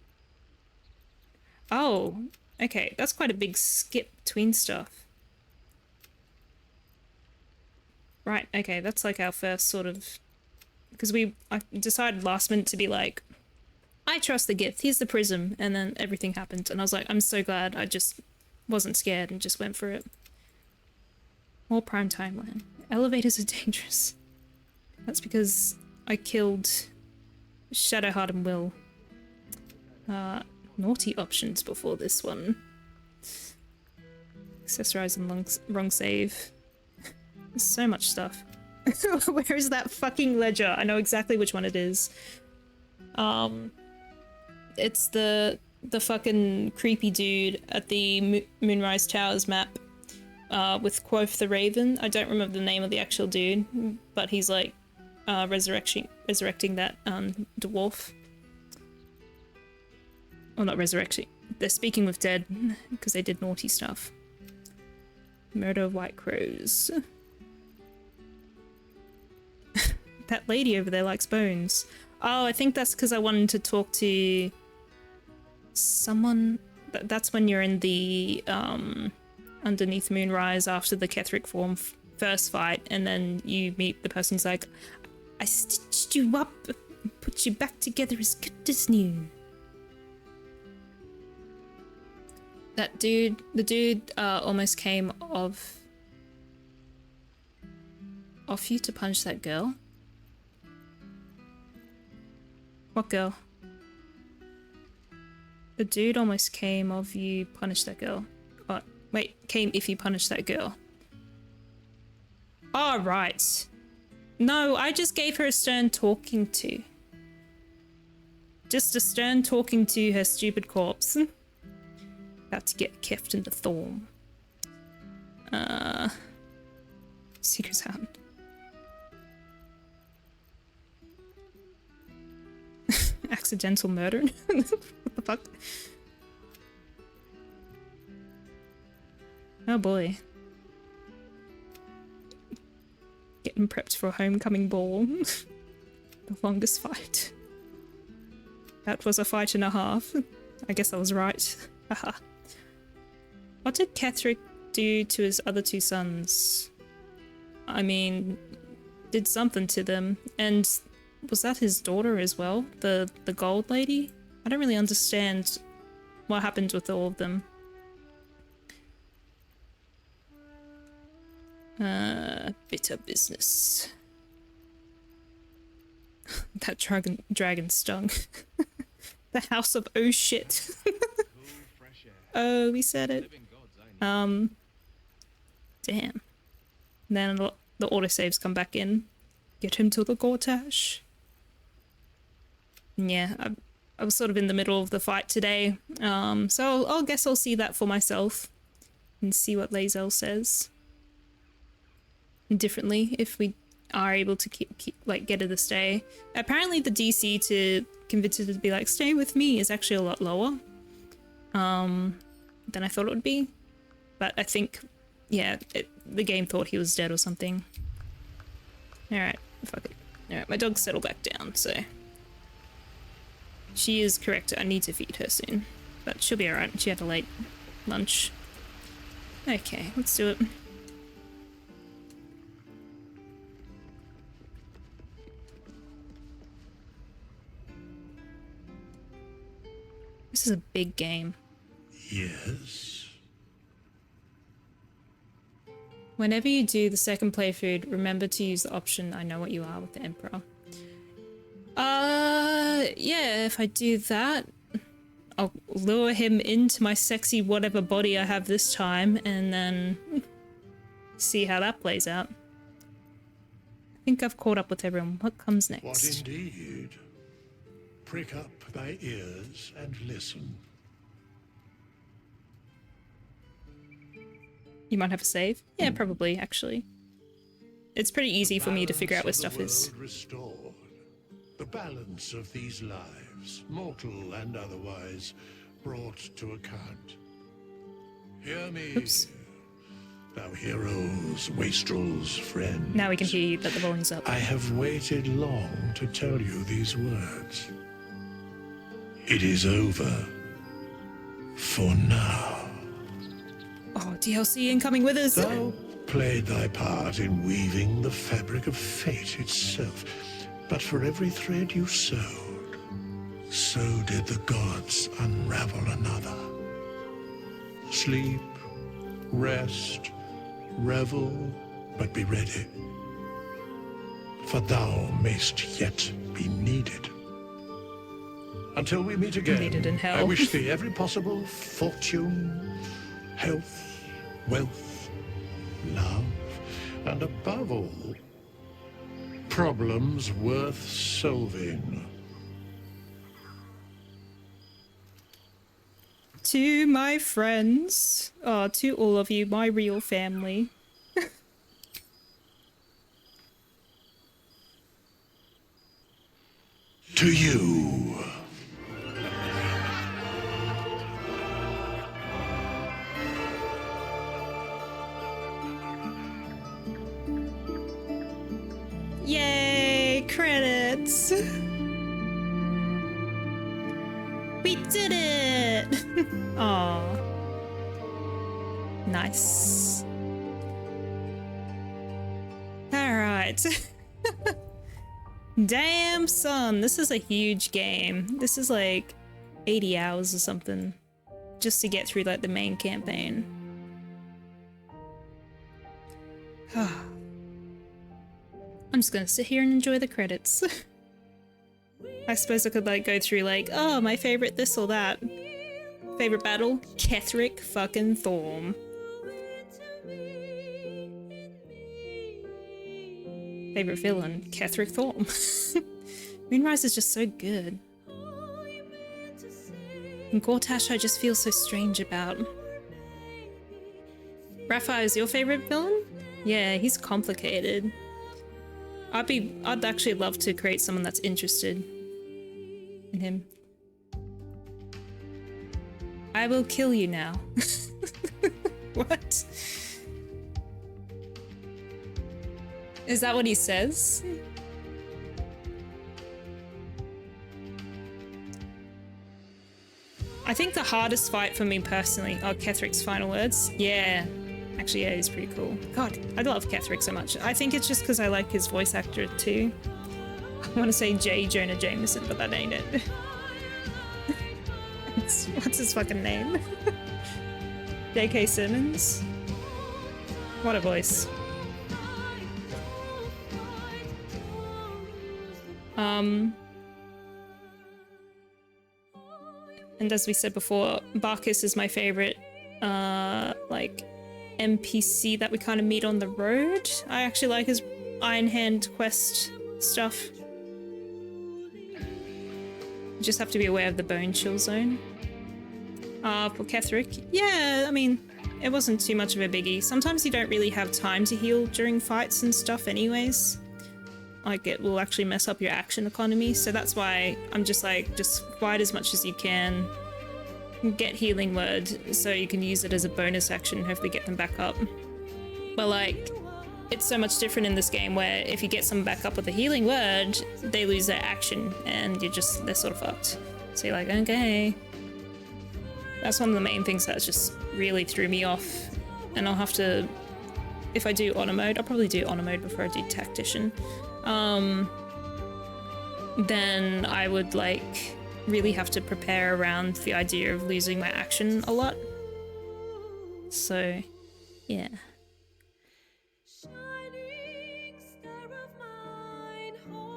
Oh, okay. That's quite a big skip between stuff. Right, okay. That's like our first sort of... Because I decided last minute to be like, I trust the gift. Here's the prism. And then everything happened. And I was like, I'm so glad I just wasn't scared and just went for it. More prime timeline. Elevators are dangerous. That's because I killed Shadowheart and Will. Naughty options before this one. Accessorize and wrong save. There's so much stuff. Where is that fucking ledger? I know exactly which one it is. It's the fucking creepy dude at the Moonrise Towers map with Quoth the Raven. I don't remember the name of the actual dude, but he's like resurrecting that dwarf. Well, not resurrecting. They're speaking with dead because they did naughty stuff. Murder of White Crows. That lady over there likes bones. Oh, I think that's because I wanted to talk to someone. That's when you're in the underneath Moonrise after the Ketheric form first fight, and then you meet the person who's like, I stitched you up and put you back together as good as new. That dude, the dude almost came off you to punch that girl. What girl? The dude almost came of you punish that girl. Oh, wait, came if you punish that girl. Oh, right. No, I just gave her a stern talking to. Just a stern talking to her stupid corpse. About to get keft in the thorn. Secret sound. Accidental murder? What the fuck? Oh boy. Getting prepped for a homecoming ball. The longest fight. That was a fight and a half. I guess I was right. Haha. What did Ketheric do to his other 2 sons? I mean, did something to them. And was that his daughter as well? The gold lady? I don't really understand what happened with all of them. Bitter business. That dragon stung. The house of oh shit. Oh, we said it. Damn. And then the autosaves come back in. Get him to the Gortash. And yeah, I was sort of in the middle of the fight today. So I'll guess I'll see that for myself. And see what Lae'zel says. Differently, if we are able to keep like get her to stay. Apparently the DC to convince her to be like, stay with me is actually a lot lower. Than I thought it would be. But I think, yeah, the game thought he was dead or something. Alright, fuck it. Alright, my dog's settled back down, so... She is correct, I need to feed her soon. But she'll be alright, she had a late lunch. Okay, let's do it. This is a big game. Yes. Whenever you do the second playthrough, remember to use the option I know what you are with the Emperor. Yeah, if I do that, I'll lure him into my sexy whatever body I have this time, and then see how that plays out. I think I've caught up with everyone. What comes next? What indeed? Prick up thy ears and listen. You might have a save? Yeah, probably, actually. It's pretty easy for me to figure out where stuff is. Restored. The balance of these lives, mortal and otherwise, brought to account. Hear me, Oops. thou heroes, wastrels, friends. Now we can hear you, but the volume's up. I have waited long to tell you these words. It is over. For now. Oh, DLC incoming with us! Thou played thy part in weaving the fabric of fate itself. But for every thread you sewed, so did the gods unravel another. Sleep, rest, revel, but be ready. For thou mayst yet be needed. Until we meet again, Needed in hell. I wish thee every possible fortune, health, wealth, love, and above all, problems worth solving. To my friends, to all of you, my real family. To you. Yay! Credits! We did it! Aw. Nice. Alright. Damn, son, this is a huge game. This is like 80 hours or something. Just to get through like the main campaign. I'm just gonna sit here and enjoy the credits. I suppose I could like go through like, oh, my favorite this or that. Favorite battle? Ketheric fucking Thorm. Favorite villain? Ketheric Thorm. Moonrise is just so good. And Gortash I just feel so strange about. Raphael is your favorite villain? Yeah, he's complicated. I'd actually love to create someone that's interested in him. I will kill you now. What? Is that what he says? I think the hardest fight for me personally are Ketheric's final words. Yeah. Actually, yeah, he's pretty cool. God, I love Ketheric so much. I think it's just because I like his voice actor too. I want to say J. Jonah Jameson, but that ain't it. What's his fucking name? J.K. Simmons? What a voice. And as we said before, Barkis is my favorite, like, NPC that we kind of meet on the road. I actually like his Iron Hand quest stuff. You just have to be aware of the bone chill zone. For Ketherick, yeah, I mean, it wasn't too much of a biggie. Sometimes you don't really have time to heal during fights and stuff anyways. Like, it will actually mess up your action economy, so that's why I'm just like, just fight as much as you can. Get healing word so you can use it as a bonus action and hopefully get them back up. But like, it's so much different in this game where if you get someone back up with a healing word, they lose their action and they're sort of fucked. So you're like, okay. That's one of the main things that just really threw me off. And I'll have to, if I do auto mode, I'll probably do auto mode before I do tactician. Then I would like really have to prepare around the idea of losing my action a lot. So, yeah.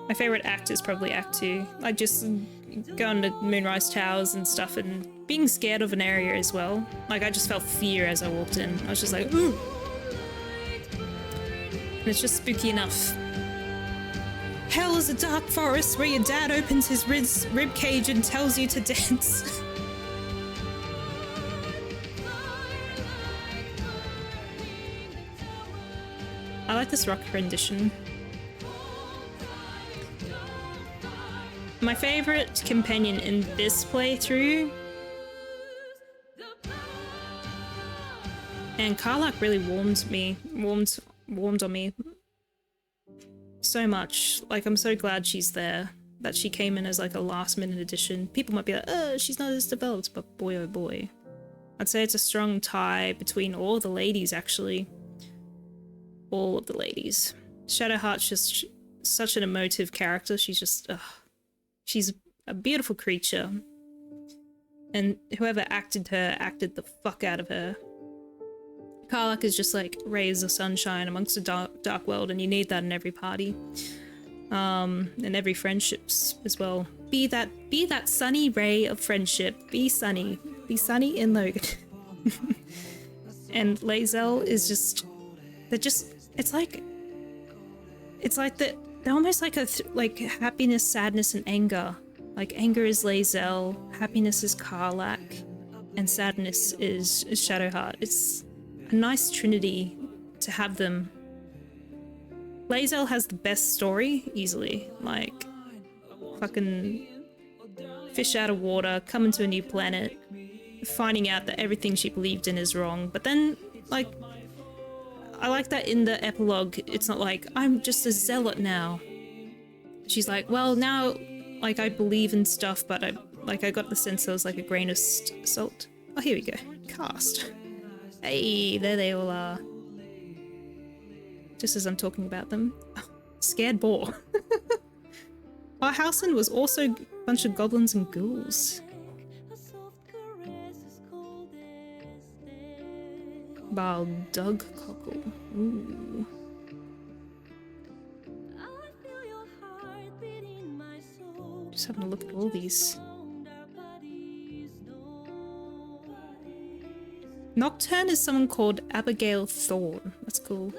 My favorite act is probably Act 2. I just go into Moonrise Towers and stuff and being scared of an area as well. Like, I just felt fear as I walked in. I was just like, ooh. And it's just spooky enough. Hell is a dark forest where your dad opens his rib cage and tells you to dance. I like this rock rendition. My favorite companion in this playthrough, and Karlach really warmed on me so much. Like, I'm so glad she's there, that she came in as like a last minute addition. People might be like, oh, she's not as developed, but boy oh boy. I'd say it's a strong tie between all the ladies, actually. All of the ladies. Shadowheart's just such an emotive character. She's just, she's a beautiful creature. And whoever acted her acted the fuck out of her. Karlach is just like rays of sunshine amongst a dark world, and you need that in every party. And every friendships as well. Be that sunny ray of friendship. Be sunny in Logan. And Lae'zel is just, it's like they're almost like like happiness, sadness, and anger. Like, anger is Lae'zel, happiness is Karlach, and sadness is Shadowheart. It's a nice trinity to have them. Lae'zel has the best story, easily. Like, fucking fish out of water, coming to a new planet, finding out that everything she believed in is wrong. But then, like, I like that in the epilogue, it's not like, I'm just a zealot now. She's like, well, now, like, I believe in stuff, but I got the sense there was like a grain of salt. Oh, here we go. Cast. Hey, there they all are. Just as I'm talking about them. Oh, scared boar. Our Housen was also a bunch of goblins and ghouls. Baldug cockle. Ooh. Just having a look at all these. Nocturne is someone called Abigail Thorne. That's cool.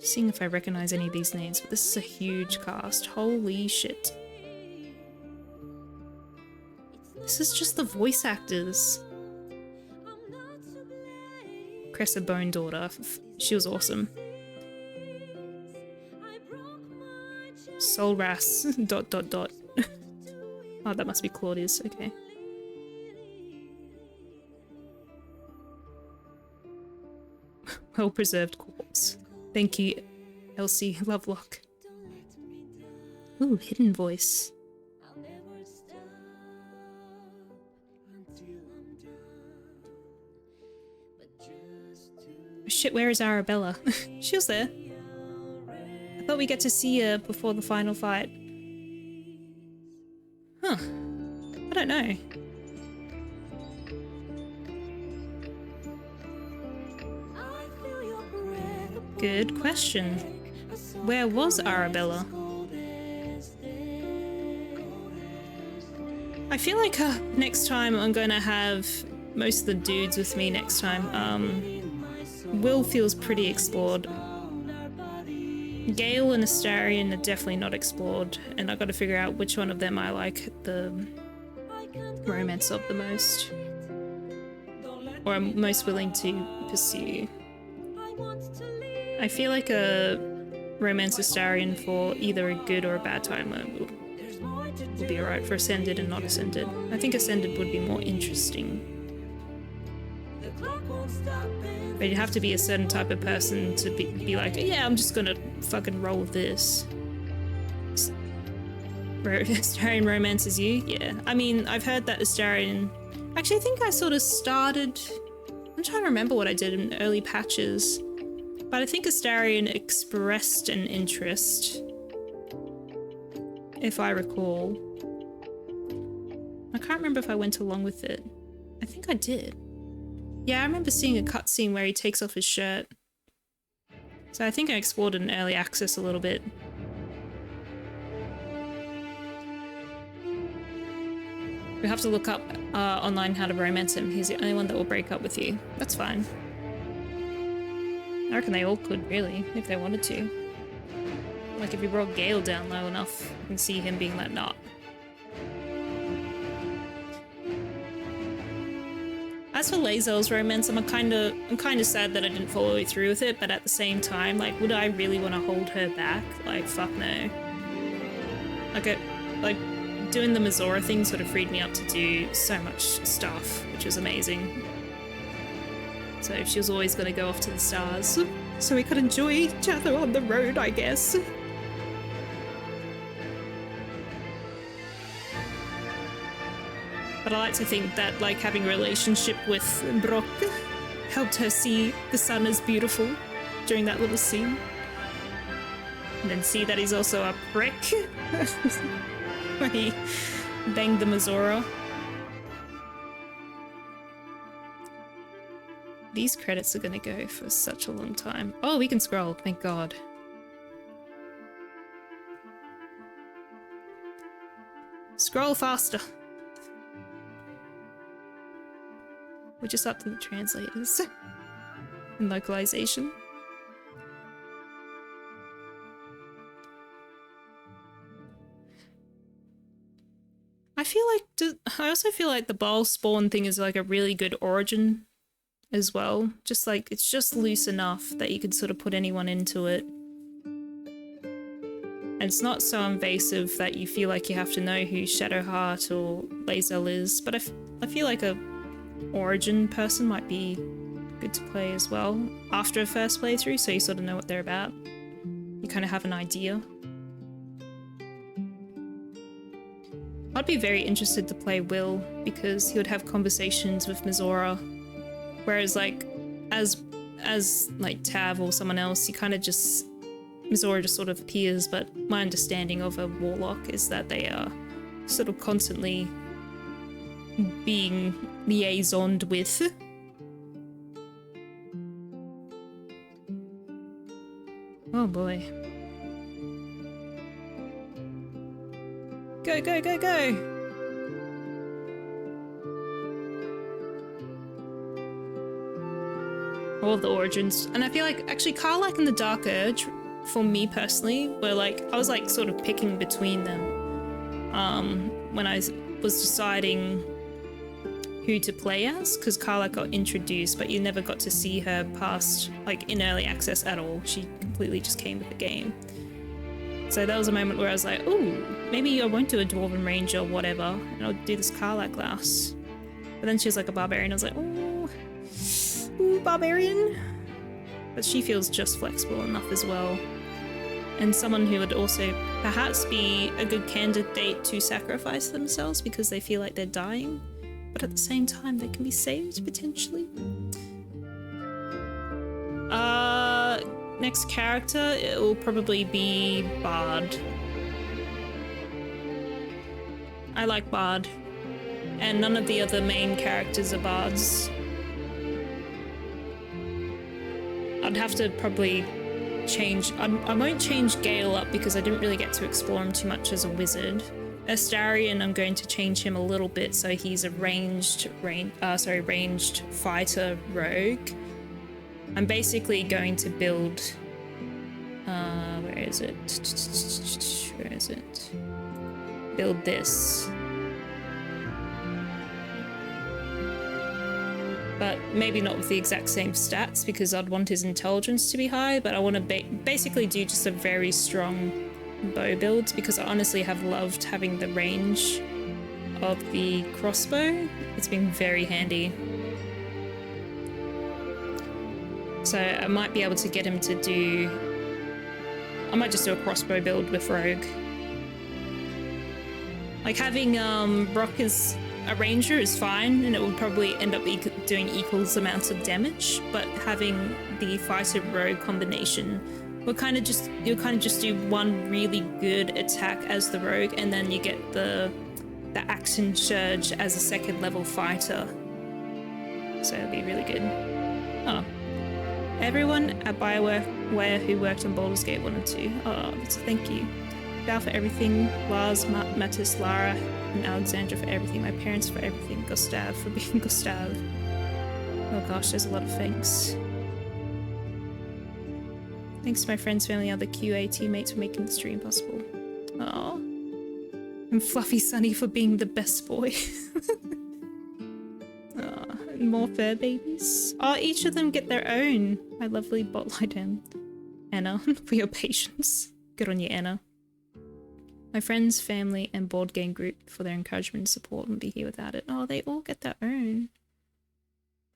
Just seeing if I recognize any of these names, but this is a huge cast. Holy shit. This is just the voice actors. Cressa Bone Daughter. She was awesome. Solras ... Oh, that must be Claudius. Okay. Well-preserved corpse. Thank you, Elsie Lovelock. Ooh, hidden voice. Shit, where is Arabella? She was there. I thought we get to see her before the final fight. Huh. I don't know. Good question. Where was Arabella? I feel like next time I'm gonna have most of the dudes with me next time. Will feels pretty explored. Gale and Astarion are definitely not explored, and I've got to figure out which one of them I like the romance of the most, or I'm most willing to pursue. I feel like a romance Astarion for either a good or a bad time will be alright for Ascended and not Ascended. I think Ascended would be more interesting. But you'd have to be a certain type of person to be like, yeah, I'm just gonna fucking roll with this. Astarion romances you? Yeah. I mean, I've heard that Astarion... Actually, I think I sort of started... I'm trying to remember what I did in early patches. But I think Astarion expressed an interest, if I recall. I can't remember if I went along with it. I think I did. Yeah, I remember seeing a cutscene where he takes off his shirt. So I think I explored it in early access a little bit. We have to look up online how to romance him. He's the only one that will break up with you. That's fine. I reckon they all could, really, if they wanted to. Like, if you brought Gale down low enough, you can see him being like, nah. As for Lae'zel's romance, I'm kind of sad that I didn't follow through with it, but at the same time, like, would I really want to hold her back? Like, fuck no. Like, doing the Mizora thing sort of freed me up to do so much stuff, which was amazing. So she was always going to go off to the stars, so we could enjoy each other on the road, I guess. But I like to think that, like, having a relationship with Brock helped her see the sun as beautiful during that little scene. And then see that he's also a prick when he banged the Mizora. These credits are gonna go for such a long time. Oh, we can scroll, thank God. Scroll faster. We're just up to the translators and localization. I also feel like the Baal spawn thing is like a really good origin as well. Just like, it's just loose enough that you could sort of put anyone into it. And it's not so invasive that you feel like you have to know who Shadowheart or Lae'zel is, but I feel like a origin person might be good to play as well after a first playthrough, so you sort of know what they're about. You kind of have an idea. I'd be very interested to play Will, because he would have conversations with Mizora, whereas like as like Tav or someone else, you kind of just, Mizora just sort of appears, but my understanding of a warlock is that they are sort of constantly being liaisoned with. Oh boy. Go, go, go, go! All of the origins. And I feel like, actually, Karlach and the Dark Urge, for me personally, were like, I was like sort of picking between them. When I was deciding who to play as, because Karlach got introduced, but you never got to see her past, like, in early access at all. She completely just came with the game. So that was a moment where I was like, ooh, maybe I won't do a Dwarven Ranger or whatever, and I'll do this Karlach class. But then she was like a Barbarian, I was like, ooh, Barbarian. But she feels just flexible enough as well. And someone who would also perhaps be a good candidate to sacrifice themselves because they feel like they're dying, but at the same time they can be saved potentially. Next character, it will probably be Bard. I like Bard, and none of the other main characters are Bards. I'd have to probably change, I won't change Gale up because I didn't really get to explore him too much as a wizard, Astarion, I'm going to change him a little bit so he's a ranged fighter rogue. I'm basically going to build. Where is it? Where is it? Build this. But maybe not with the exact same stats because I'd want his intelligence to be high, but I want to basically do just a very strong bow build because I honestly have loved having the range of the crossbow. It's been very handy. So I might be able to get him to do... I might just do a crossbow build with rogue. Like having Brock as a ranger is fine and it would probably end up doing equals amounts of damage, but having the fighter rogue combination will you'll kind of just do one really good attack as the rogue and then you get the action surge as a second level fighter. So it'll be really good. Oh. Everyone at BioWare who worked on Baldur's Gate 1 and 2. Oh, that's a thank you. Val for everything, Lars, Mattis, Lara, and Alexandra for everything, my parents for everything, Gustav for being Gustav. Oh gosh, there's a lot of thanks. Thanks to my friends, family, and other QA teammates for making the stream possible. Oh, and Fluffy Sunny for being the best boy. Oh, and more fur babies. Oh, each of them get their own. My lovely botlight Anna, for your patience. Good on you, Anna. My friends, family, and board game group for their encouragement and support. Wouldn't be here without it. Oh, they all get their own.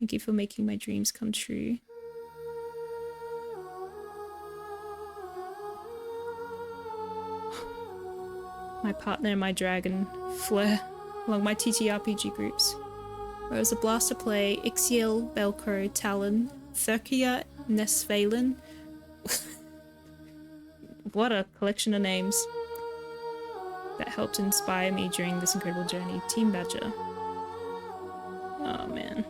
Thank you for making my dreams come true. My partner and my dragon, Fleur, along my TTRPG groups. Where it was a blast to play Ixiel, Belcro, Talon, Thurkia, Nesvalen. What a collection of names. That helped inspire me during this incredible journey. Team Badger. Oh man.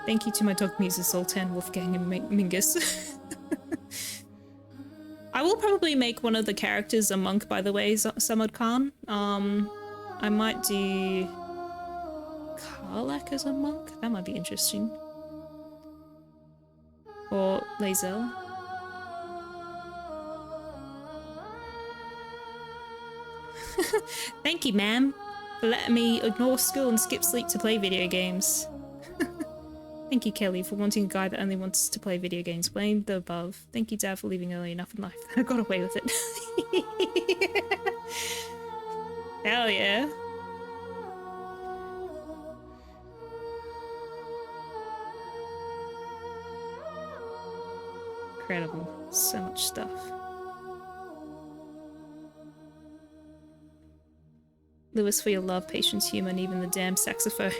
Thank you to my dog muses Sultan, Wolfgang, and Mingus. I will probably make one of the characters a monk, by the way, Samad Khan. I might do Karlak as a monk. That might be interesting. Or Lae'zel. Thank you, ma'am, for letting me ignore school and skip sleep to play video games. Thank you, Kelly, for wanting a guy that only wants to play video games. Blame the above. Thank you, Dad, for leaving early enough in life that I got away with it. Hell yeah. Incredible. So much stuff. Lewis, for your love, patience, humor, and even the damn saxophone.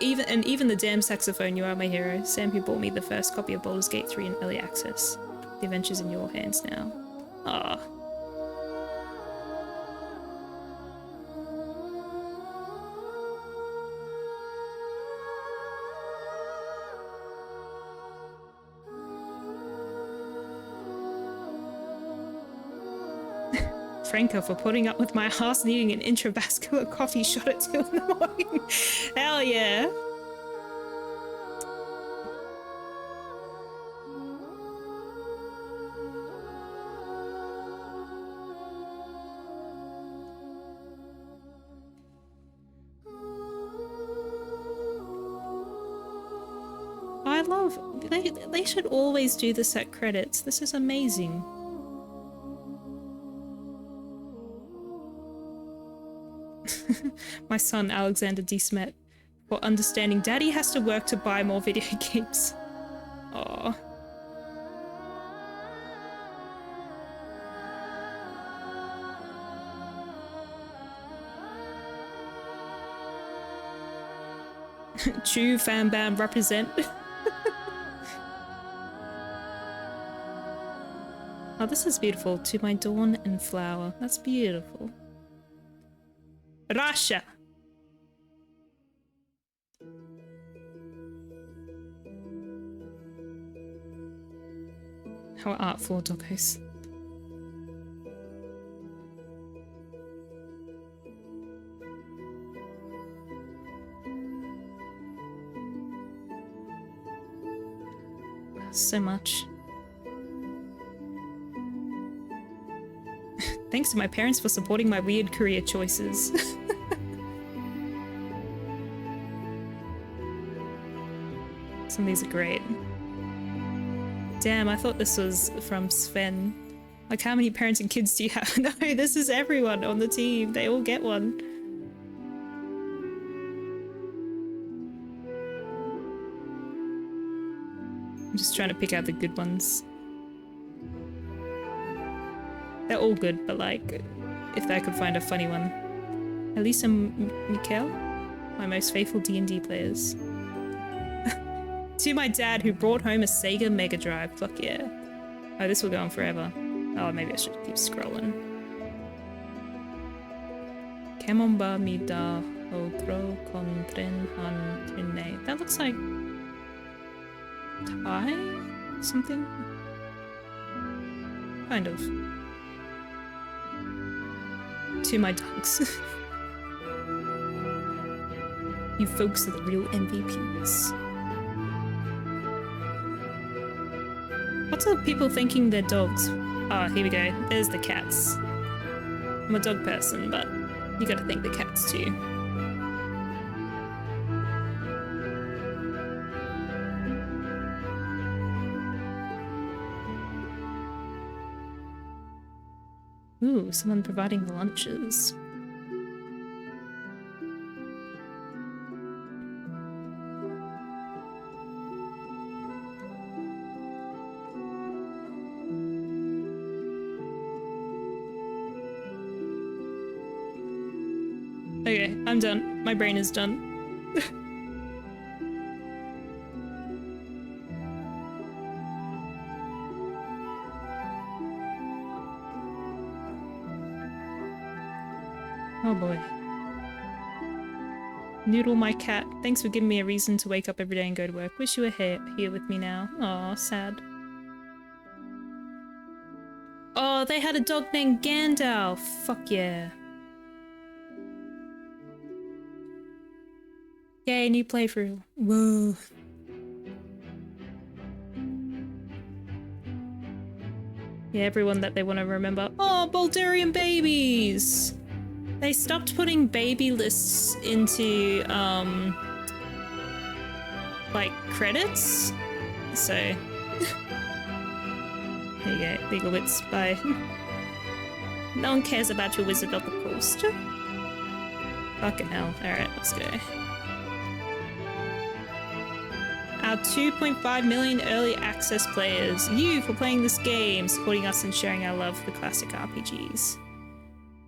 even the damn saxophone, you are my hero. Sam, who bought me the first copy of Baldur's Gate 3 in early access. The adventure's in your hands now. Ah. Franco for putting up with my ass needing an intravascular coffee shot at 2 in the morning. Hell yeah. I love, they should always do the set credits. This is amazing. My son Alexander D. Smet for understanding Daddy has to work to buy more video games. Aww. True fan bam represent. Oh, this is beautiful. To my dawn and flower. That's beautiful. Russia. How artful, doggos. so much. Thanks to my parents for supporting my weird career choices. Some of these are great. Damn, I thought this was from Sven. Like, how many parents and kids do you have? No, this is everyone on the team. They all get one. I'm just trying to pick out the good ones. They're all good, but like, if I could find a funny one. Elisa and Mikkel, my most faithful D&D players. To my dad, who brought home a Sega Mega Drive. Fuck yeah. Oh, this will go on forever. Oh, maybe I should keep scrolling. Kemomba mi da otro con tren han trinne. That looks like Thai? Something? Kind of. To my dogs. You folks are the real MVPs. What's up people thinking they're dogs? Oh, here we go. There's the cats. I'm a dog person, but you gotta think the cats too. Ooh, someone providing the lunches. Okay, I'm done. My brain is done. Oh boy. Noodle, my cat. Thanks for giving me a reason to wake up every day and go to work. Wish you were here with me now. Aw, sad. Oh, they had a dog named Gandalf. Fuck yeah. Yay, new playthrough. Whoa. Yeah, everyone that they want to remember. Oh, Baldurian babies! They stopped putting baby lists into, like, credits? So... There you go, legal bits, bye. No one cares about your Wizard of the Coast. Fucking hell. Alright, let's go. Our 2.5 million early access players. You for playing this game, supporting us and sharing our love for the classic RPGs.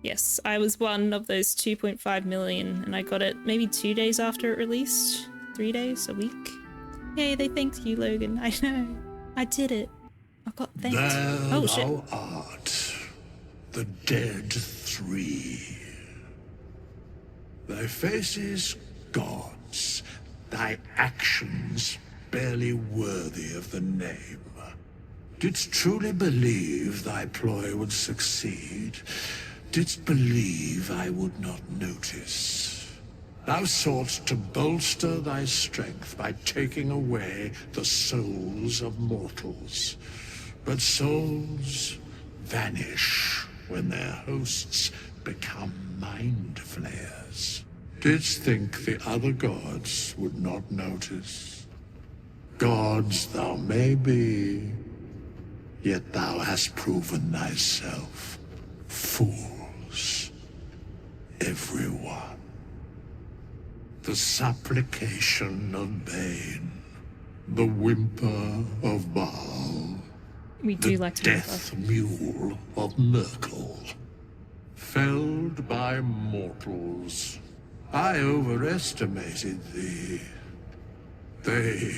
Yes, I was one of those 2.5 million and I got it maybe 2 days after it released. 3 days, a week. Yay, they thanked you, Logan. I know. I did it. I got thanked. There oh shit. thou art, the dead three. Thy faces gods, thy actions barely worthy of the name. Didst truly believe thy ploy would succeed? Didst believe I would not notice? Thou soughtst to bolster thy strength by taking away the souls of mortals. But souls vanish when their hosts become mind flayers. Didst think the other gods would not notice? Gods thou may be, yet thou hast proven thyself fools, everyone. The supplication of Bane, the whimper of Baal, We do like to death mule of Merkel, felled by mortals. I overestimated thee. They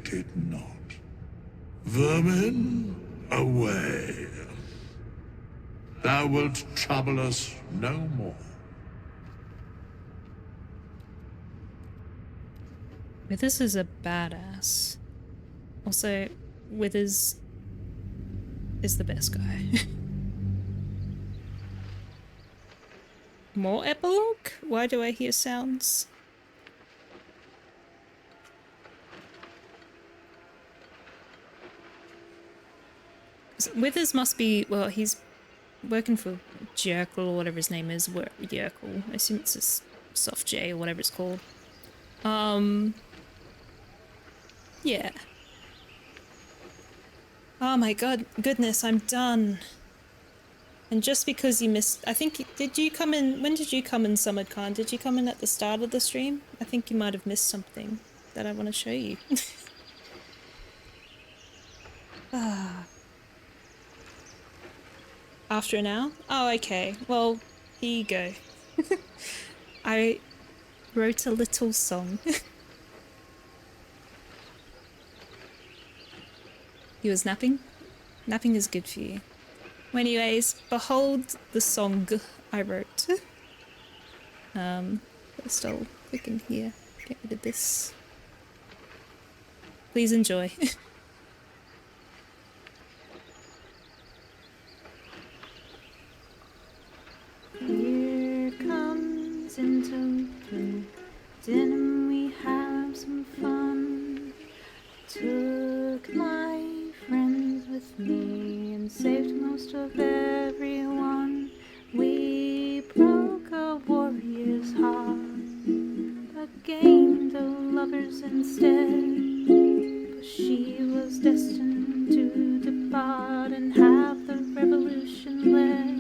did not. Vermin, away. Thou wilt trouble us no more. Withers is a badass. Also, Withers is the best guy. More epilogue? Why do I hear sounds? Withers must be, well, he's working for Jerkle or whatever his name is. Jerkle. I assume it's a soft J or whatever it's called. Yeah. Oh my goodness, I'm done. And just because you missed, I think, did you come in, when did you come in, Summer Khan? Did you come in at the start of the stream? I think you might have missed something that I want to show you. After an hour? Oh, okay. Well, here you go. I wrote a little song. You was napping? Napping is good for you. Well, anyways, behold the song I wrote. First I'll click in here, get rid of this. Please enjoy. Here comes into blue. Didn't we have some fun? Took my friends with me and saved most of everyone. We broke a warrior's heart, but gained the lovers instead. But she was destined to depart and have the revolution led.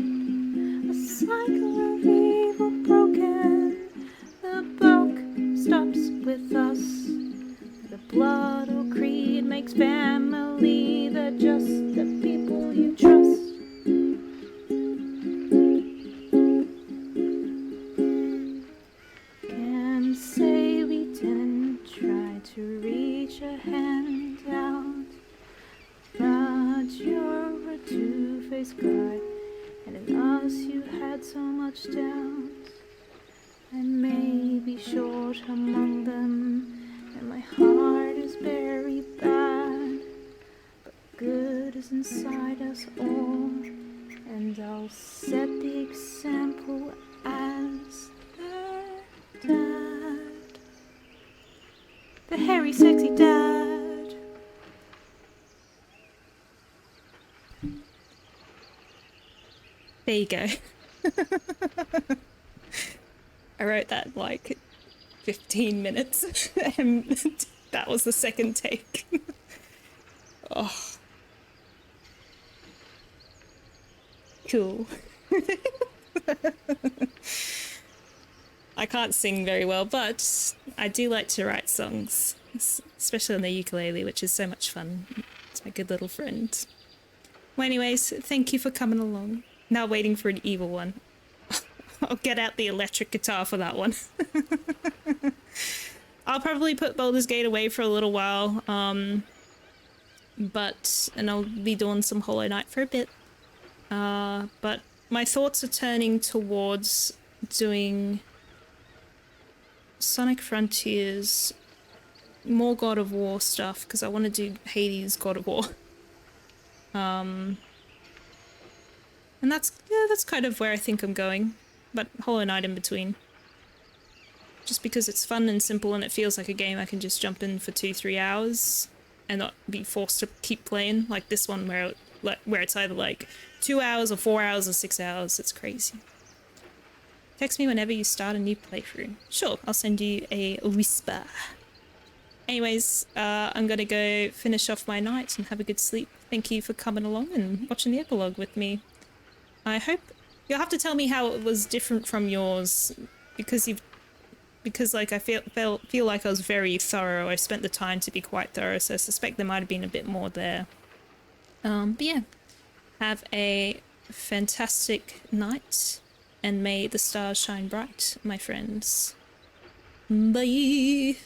A cycle of evil broken, the bulk stops with us. The blood or creed makes family, they're just the people you trust. Can't say we didn't try to reach a hand out, but you're a two-faced guy, and in us you had so much doubt. I may be short among them, and my heart is very bad, but good is inside us all, and I'll set the example as their dad. The hairy, sexy dad. There you go. I wrote that like 15 minutes and that was the second take. Oh. Cool. I can't sing very well, but I do like to write songs, especially on the ukulele, which is so much fun. It's my good little friend. Well, anyways, thank you for coming along. Now waiting for an evil one. I'll get out the electric guitar for that one. I'll probably put Baldur's Gate away for a little while, and I'll be doing some Hollow Knight for a bit. But my thoughts are turning towards doing Sonic Frontiers, more God of War stuff, because I want to do Hades God of War. And that's kind of where I think I'm going. But Hollow Knight in between. Just because it's fun and simple and it feels like a game I can just jump in for 2-3 hours and not be forced to keep playing, like this one where it's either like 2 hours or 4 hours or 6 hours. It's crazy. Text me whenever you start a new playthrough. Sure, I'll send you a whisper. Anyways, I'm gonna go finish off my night and have a good sleep. Thank you for coming along and watching the epilogue with me. I hope you'll have to tell me how it was different from yours, because like I feel like I was very thorough. I spent the time to be quite thorough, so I suspect there might have been a bit more there. But yeah, have a fantastic night, and may the stars shine bright, my friends. Bye.